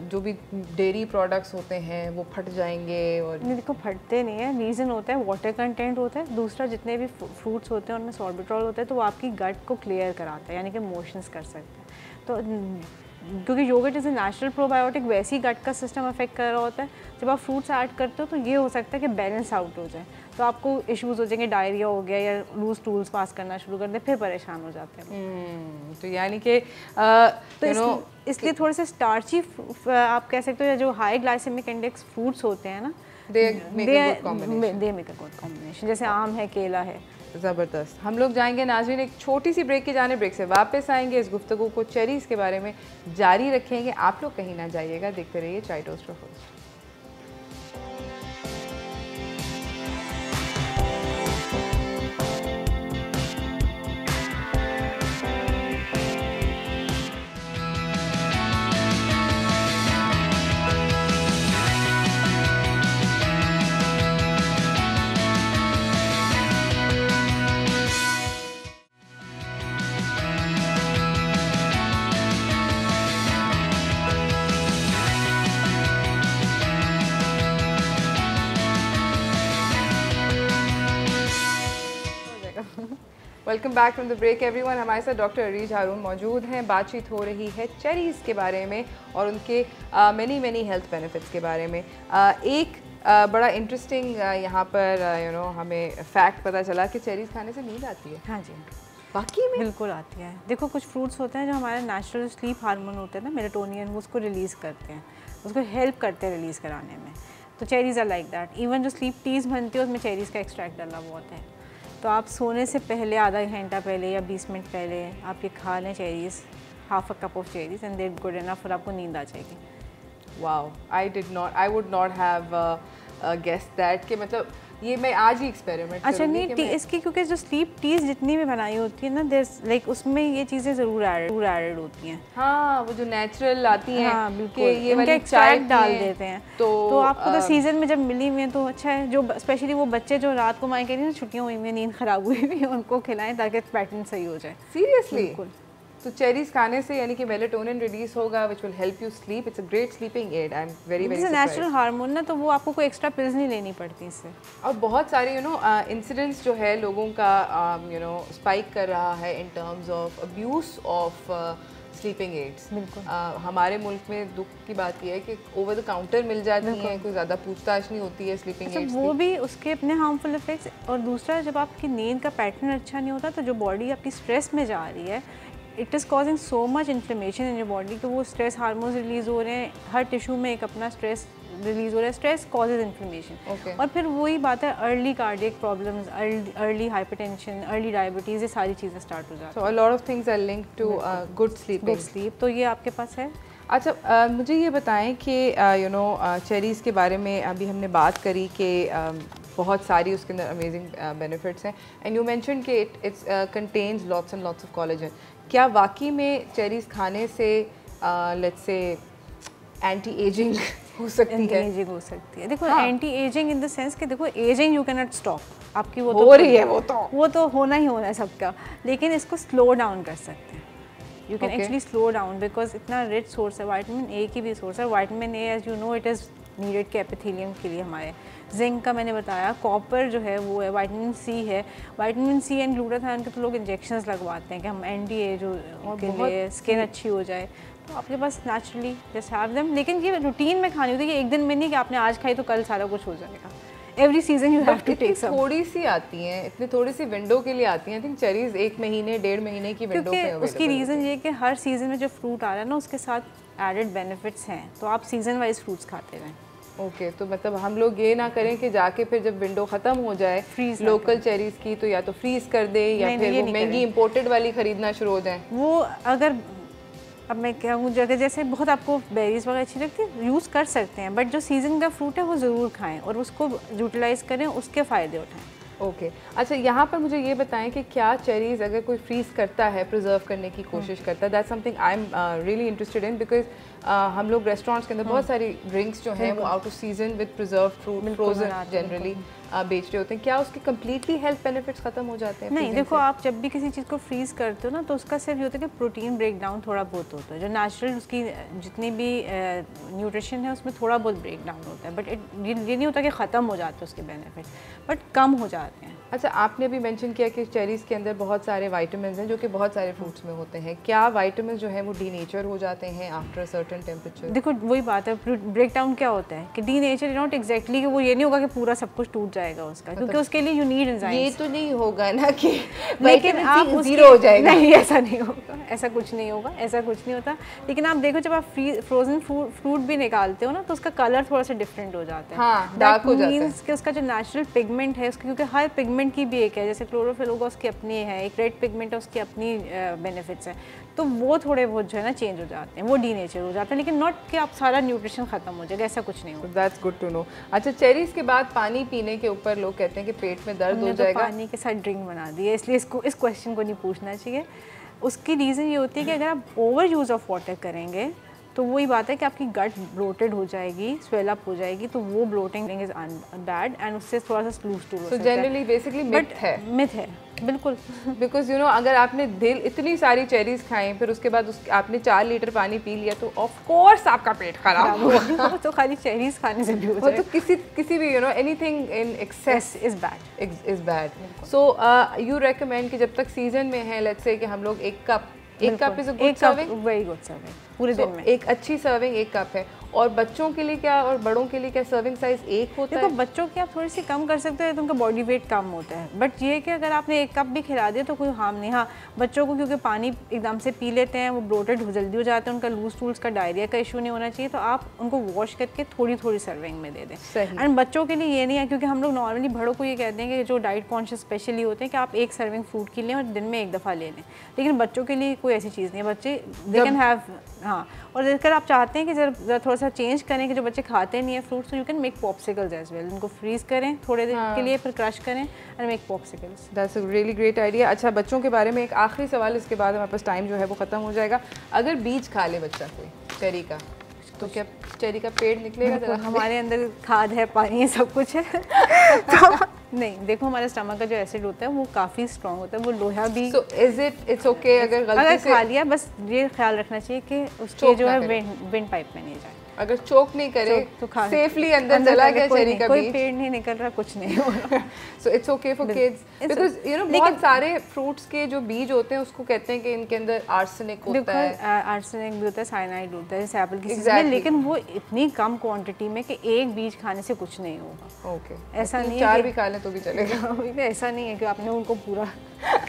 जो भी डेयरी प्रोडक्ट्स होते हैं वो फट जाएंगे, और नहीं, देखो फटते नहीं है, रीज़न होता है वाटर कंटेंट होता है, दूसरा जितने भी फ्रूट्स होते हैं उनमें सॉर्बिटॉल होता है, तो वो आपकी गट को क्लियर कराता है, यानी कि मोशंस कर सकते हैं। तो क्योंकि yoghurt is a natural probiotic, वैसे ही गट का सिस्टम अफेक्ट कर रहा होता है, जब आप फ्रूट्स ऐड करते हो तो ये हो सकता है कि बैलेंस आउट हो जाए, तो आपको इश्यूज हो जाएंगे, डायरिया हो गया या लूज टूल्स पास करना शुरू कर दे, फिर परेशान हो जाते हैं। तो यानी कि इसलिए थोड़े से स्टार्ची आप कह सकते हो, या जो हाई ग्लाइसेमिक इंडेक्स फ्रूट्स होते हैं ना, they make a good combination, जैसे आम है, केला है। ज़बरदस्त। हम लोग जाएंगे नाज़रीन एक छोटी सी ब्रेक के जाने, ब्रेक से वापस आएंगे, इस गुफ्तगू को चेरीज़ के बारे में जारी रखेंगे। आप लोग कहीं ना जाइएगा, देखते रहिए chai toaster host. Welcome back from the break everyone. हमारे साथ डॉक्टर अरीज हारून मौजूद हैं। बातचीत हो रही है चेरीज़ के बारे में और उनके मैनी हेल्थ बेनिफिट्स के बारे में। एक बड़ा इंटरेस्टिंग यहाँ पर हमें फैक्ट पता चला कि चेरीज़ खाने से नींद आती है। हाँ जी, बाकी में बिल्कुल आती है। देखो कुछ फ्रूट्स होते हैं जो हमारे नेचुरल स्लीप हार्मोन होते हैं ना, मेलाटोनिन, वो उसको रिलीज़ करते हैं, उसको हेल्प करते हैं रिलीज़ कराने में। तो cherries are like that. Even जो स्लीप टीज़ बनती है उसमें चेरीज़ का एक्सट्रैक्ट डाला बहुत है। तो आप सोने से पहले आधा घंटा पहले या 20 मिनट पहले आप ये खा लें cherries, half a cup of cherries, and that good enough, और आपको नींद आ जाएगी। Wow, I would not have guessed that कि मतलब ये मैं आज ही एक्सपेरिमेंट अच्छा नहीं, इसकी क्योंकि जो स्लीप टीज जितनी भी बनाई होती है ना, देयर लाइक उसमें ये चीज़ें ज़रूर एडेड होती हैं। हाँ, वो जो नेचुरल आती हैं, हाँ बिल्कुल, ये वाली एक्सट्रैक्ट डाल देते हैं। तो आपको तो सीजन में जब मिली हुई है तो अच्छा है। जो स्पेशली वो बच्चे जो रात को माँ कह रही है छुट्टियाँ हुई हुई, नींद खराब हुई हुई, उनको खिलाएं ताकि पैटर्न सही हो जाए। सीरियसली? बिल्कुल। तो चेरीज़ खाने से यानी कि मेलाटोनिन रिलीज होगा which will help you sleep. It's a great sleeping aid. I am very natural hormone ना, तो वो आपको कोई एक्स्ट्रा पिल्स नहीं लेनी पड़ती इससे। और बहुत सारे इंसिडेंट्स जो है लोगों का स्पाइक कर रहा है in terms of abuse of sleeping aids. बिल्कुल। हमारे मुल्क में दुख की बात यह है कि ओवर द काउंटर मिल जाती हैं, कोई ज़्यादा पूछताछ नहीं होती है स्लीपिंग एड्स की। वो भी उसके अपने हार्मफुल इफेक्ट्स। और दूसरा, जब आपकी नींद का पैटर्न अच्छा नहीं होता तो जो बॉडी आपकी स्ट्रेस में जा रही है, it is causing so much inflammation in your body, तो वो स्ट्रेस हार्मोन्स रिलीज़ हो रहे हैं, हर टिश्यू में एक अपना स्ट्रेस रिलीज़ हो रहा है। Stress causes inflammation. और फिर वही बात है, early cardiac problems, early hypertension, early diabetes, ये सारी चीज़ें स्टार्ट हो जाती हैं। So a lot of things are linked to good sleep. तो ये आपके पास है। अच्छा, मुझे ये बताएं कि चेरीज़ के बारे में अभी हमने बात करी कि बहुत सारी उसके अंदर अमेजिंग बेनिफिट्स हैं, एंड यू मेंशन कि it's contains lots and lots of collagen. क्या वाकई में चेरीज़ खाने से लेट्स से एंटी एजिंग हो सकती है? एंटी एजिंग हो सकती है। देखो anti ageing in the sense कि देखो ageing you can not stop, आपकी वो हो रही है, वो तो होना ही होना है सबका, लेकिन इसको स्लो डाउन कर सकते हैं। You can actually slow down, because इतना रिच सोर्स है विटामिन ए की भी सोर्स है। Vitamin A as you know it is needed के एपिथेलियम के लिए हमारे। जिंक का मैंने बताया, कॉपर जो है वो है, विटामिन सी है। विटामिन सी एंड ग्लूटाथायोन के तो लोग इंजेक्शंस लगवाते हैं कि हम एंटी एज के लिए स्किन अच्छी हो जाए। तो आपके पास नेचुरली जस्ट हैव देम, लेकिन ये रूटीन में खानी होती है कि एक दिन में नहीं कि आपने आज खाई तो कल सारा कुछ हो जाएगा। Every season you have to take some. थोड़ी सी आती हैं, इतनी थोड़ी सी विंडो के लिए आती हैं। आई थिंक चेरीज़ 1 महीने 1.5 महीने की विंडो पे अवेलेबल। उसकी रीज़न ये कि हर सीज़न में जो फ्रूट आ रहा है ना, उसके साथ एडेड बेनिफिट्स हैं, तो आप सीज़न वाइज फ्रूट्स खाते रहें। ओके, तो मतलब हम लोग ये ना करें कि जाके फिर जब विंडो ख़त्म हो जाए फ्रीज लोकल चेरीज़ की, तो या तो फ्रीज़ कर दे या फिर वो महंगी इंपोर्टेड वाली ख़रीदना शुरू हो जाए। वो अगर अब मैं कहूँ जगह जैसे बहुत आपको बेरीज वगैरह अच्छी लगती है, यूज़ कर सकते हैं, बट जो सीज़न का फ्रूट है वो ज़रूर खाएं और उसको यूटिलाइज़ करें, उसके फ़ायदे उठाएं। ओके। अच्छा, यहाँ पर मुझे ये बताएं कि क्या चेरीज़ अगर कोई फ्रीज़ करता है, प्रिजर्व करने की कोशिश करता है, that's something I am really interested in, because हम लोग रेस्टोरेंट्स के अंदर बहुत सारी ड्रिंक्स जो हैं वो out off season with preserve fruit frozen generally बेच रहे होते हैं। क्या उसके कम्प्लीटली हेल्थ बेनिफिट्स खत्म हो जाते हैं? नहीं, देखो आप जब भी किसी चीज़ को फ्रीज़ करते हो ना, तो उसका सिर्फ ये होता है कि प्रोटीन ब्रेक डाउन थोड़ा बहुत होता है, जो नेचुरल उसकी जितनी भी न्यूट्रिशन है उसमें थोड़ा बहुत ब्रेक डाउन होता है, बट ये नहीं होता कि ख़त्म हो जाते उसके बेनिफिट, बट कम हो जाते हैं। अच्छा, आपने अभी मेंशन किया कि चेरीज़ के अंदर बहुत सारे विटामिन्स हैं जो कि बहुत सारे फ्रूट्स में होते हैं। क्या विटामिन्स जो है वो डीनेचर हो जाते हैं आफ्टर सर्टेन टेम्परेचर? देखो वही बात है, ब्रेक डाउन क्या होता है कि डीनेचर नॉट एग्जैक्टली कि वो ये नहीं होगा कि पूरा सब कुछ टूट जाएगा उसका, क्योंकि उसके लिए यू नीड एंजाइम्स। ये तो नहीं होगा ना कि लेकिन आप जीरो हो जाएगा? नहीं, ऐसा नहीं होगा, ऐसा कुछ नहीं होगा, ऐसा कुछ नहीं होता। लेकिन आप देखो जब आप फ्रोजन फ्रूट भी निकालते हो ना, तो उसका कलर थोड़ा सा डिफरेंट हो जाता है। हाँ, डार्क हो जाता है। कि उसका जो नेचुरल पिगमेंट है उसका, क्योंकि हर पिगमेंट की भी एक है, जैसे क्लोरोफिल होगा उसकी अपनी है, एक रेड पिगमेंट है उसकी अपनी बेनिफिट्स हैं, तो वो थोड़े बहुत जो है ना चेंज हो जाते हैं, वो डीनेचर हो जाते हैं, लेकिन नॉट कि आप सारा न्यूट्रिशन खत्म हो जाएगा, ऐसा कुछ नहीं होगा। That's good to know. अच्छा, चेरीज़ के बाद पानी पीने के ऊपर लोग कहते हैं कि पेट में दर्द हो जाएगा। तो पानी के साथ ड्रिंक बना दी है, इसलिए इस क्वेश्चन को नहीं पूछना चाहिए। उसकी रीज़न ये होती है कि अगर आप ओवर यूज़ ऑफ वाटर करेंगे तो वही बात है कि आपकी गट ब्लोटेड हो जाएगी, स्वेल अप हो जाएगी, तो वो ब्लोटिंग इज बैड एंड उससे थोड़ा सा लूज टूल हो सकता है। जनरली बेसिकली मिथ है बिल्कुल। बिकॉज यू नो अगर आपने इतनी सारी चेरीज खाई फिर उसके बाद आपने 4 लीटर पानी पी लिया तो ऑफ कोर्स आपका पेट खराब होगा। तो खाली चेरीज खाने से भी हो जाए। तो किसी भी you know anything in excess is bad. So you recommend कि जब तक सीजन में है, लेट्स से कि हम लोग एक cup is a good serving, very good serving पूरे दिन में। एक अच्छी सर्विंग 1 कप है। और बच्चों के लिए क्या और बड़ों के लिए क्या सर्विंग साइज एक होता है? देखो बच्चों की आप थोड़ी सी कम कर सकते हो तो उनका बॉडी वेट कम होता है, बट ये कि अगर आपने 1 कप भी खिला दिया तो कोई हार्म नहीं। हाँ, बच्चों को क्योंकि पानी एकदम से पी लेते हैं, वो ब्लोटेड जल्दी हो जाते हैं, उनका लूज टूल्स का डायरिया का इशू नहीं होना चाहिए, तो आप उनको वॉश करके थोड़ी थोड़ी सर्विंग में दे दें। एंड बच्चों के लिए ये नहीं है, क्योंकि हम लोग नॉर्मली बड़ों को ये कहते हैं कि जो डाइट कॉन्शियस स्पेशली होते हैं कि आप 1 सर्विंग फ्रूट की लें और दिन में 1 दफ़ा ले लें, लेकिन बच्चों के लिए कोई ऐसी चीज़ नहीं है। बच्चे दे कैन हैव, हाँ, और अगर आप चाहते हैं कि जरा थोड़ा सा चेंज करें कि जो बच्चे खाते नहीं है फ्रूट्स, तो you can make popsicles as well. उनको फ्रीज करें थोड़े देर के लिए, फिर क्रश करें and make popsicles. That's a really great idea. अच्छा, बच्चों के बारे में एक आखिरी सवाल, इसके बाद हमारे पास टाइम जो है वो ख़त्म हो जाएगा। अगर बीज खा ले बच्चा कोई चेरी का, तो क्या चेरी का पेड़ निकलेगा? हमारे अंदर खाद है, पानी है, सब कुछ है। तो नहीं, देखो हमारे स्टमक का जो एसिड होता है वो काफ़ी स्ट्रॉन्ग होता है, वो लोहा भी। सो इट्स ओके अगर गलती से खा लिया, बस ये ख्याल रखना चाहिए कि उसके जो है विंड पाइप में नहीं जाए। अगर चोक नहीं करे तो सेफली अंदर चला गया चेरी का कोई पेड़ नहीं निकल रहा, कुछ नहीं हो रहा। So it's okay for kids, because you know बहुत सारे फ्रूट्स के जो बीज होते हैं उसको कहते हैं कि इनके अंदर आर्सेनिक होता है। आर्सेनिक भी होता है, साइनाइड होता है, जैसे एप्पल की सीजन में, लेकिन वो इतनी कम क्वांटिटी में कि एक बीज खाने से कुछ नहीं होगा। ओके, ऐसा नहीं है 4 भी खा लें तो भी चलेगा। ऐसा नहीं है कि आपने उनको पूरा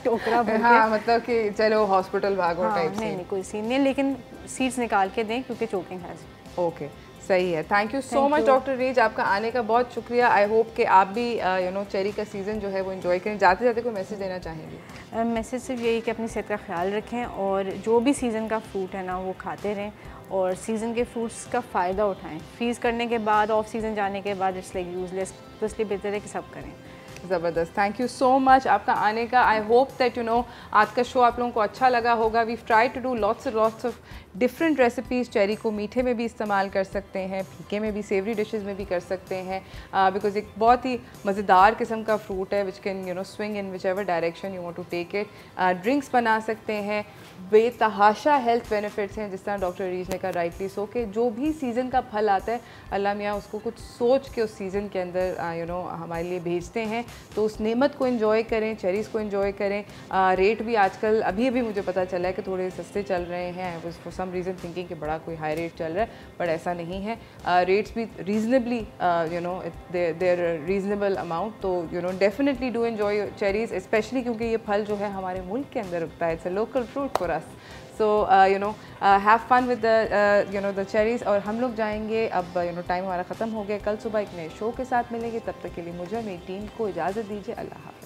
टोकरा भर के, हाँ, मतलब कि चलो हॉस्पिटल भागो टाइप से। नहीं, कोई सीन नहीं है, लेकिन सीड्स निकाल के दें क्योंकि चोकिंग हैज। ओके, सही है। Thank you so much doctor Areej, आपका आने का बहुत शुक्रिया। आई होप कि आप भी यू नो चेरी का सीज़न जो है वो एंजॉय करें। जाते जाते कोई मैसेज देना चाहेंगे? मैसेज सिर्फ यही कि अपनी सेहत का ख्याल रखें और जो भी सीज़न का फ्रूट है ना वो खाते रहें और सीज़न के फ्रूट्स का फ़ायदा उठाएं। फ्रीज़ करने के बाद, ऑफ सीज़न जाने के बाद इट्स लाइक यूजलेस, तो इसलिए बेहतर है कि सब करें। ज़बरदस्त, थैंक यू सो मच आपका आने का। I hope that you know आज का शो आप लोगों को अच्छा लगा होगा। We try to do lots of different recipes. Cherry को मीठे में भी इस्तेमाल कर सकते हैं, फीके में भी, सेवरी डिशेज़ में भी कर सकते हैं, बिकॉज एक बहुत ही मज़ेदार किस्म का फ्रूट है which can you know swing in which ever direction you want to take it. Drinks बना सकते हैं, बेतहाशा हेल्थ बेनिफिट्स हैं, जिस तरह डॉक्टर रीज ने कहा राइटली सो कि जो भी सीज़न का फल आता है अल्लाह मियाँ उसको कुछ सोच के उस सीज़न के अंदर यू नो हमारे लिए भेजते हैं, तो उस नेमत को एंजॉय करें, चेरीज़ को एंजॉय करें। रेट भी आजकल अभी मुझे पता चला है कि थोड़े सस्ते चल रहे हैं। I was for some reason thinking कि बड़ा कोई हाई रेट चल रहा है, बट ऐसा नहीं है। रेट्स भी reasonably you know their reasonable amount, तो you know definitely do enjoy cherries, specially क्योंकि ये फल जो है हमारे मुल्क के अंदर उगता है। It's a local fruit for us, so you know have fun with the you know the cherries. और हम लोग जाएंगे अब, यू नो टाइम हमारा ख़त्म हो गया। कल सुबह एक नए शो के साथ मिलेंगे, तब तक के लिए मुझे मेरी टीम को इजाज़त दीजिए। अल्लाह हाफ़िज़।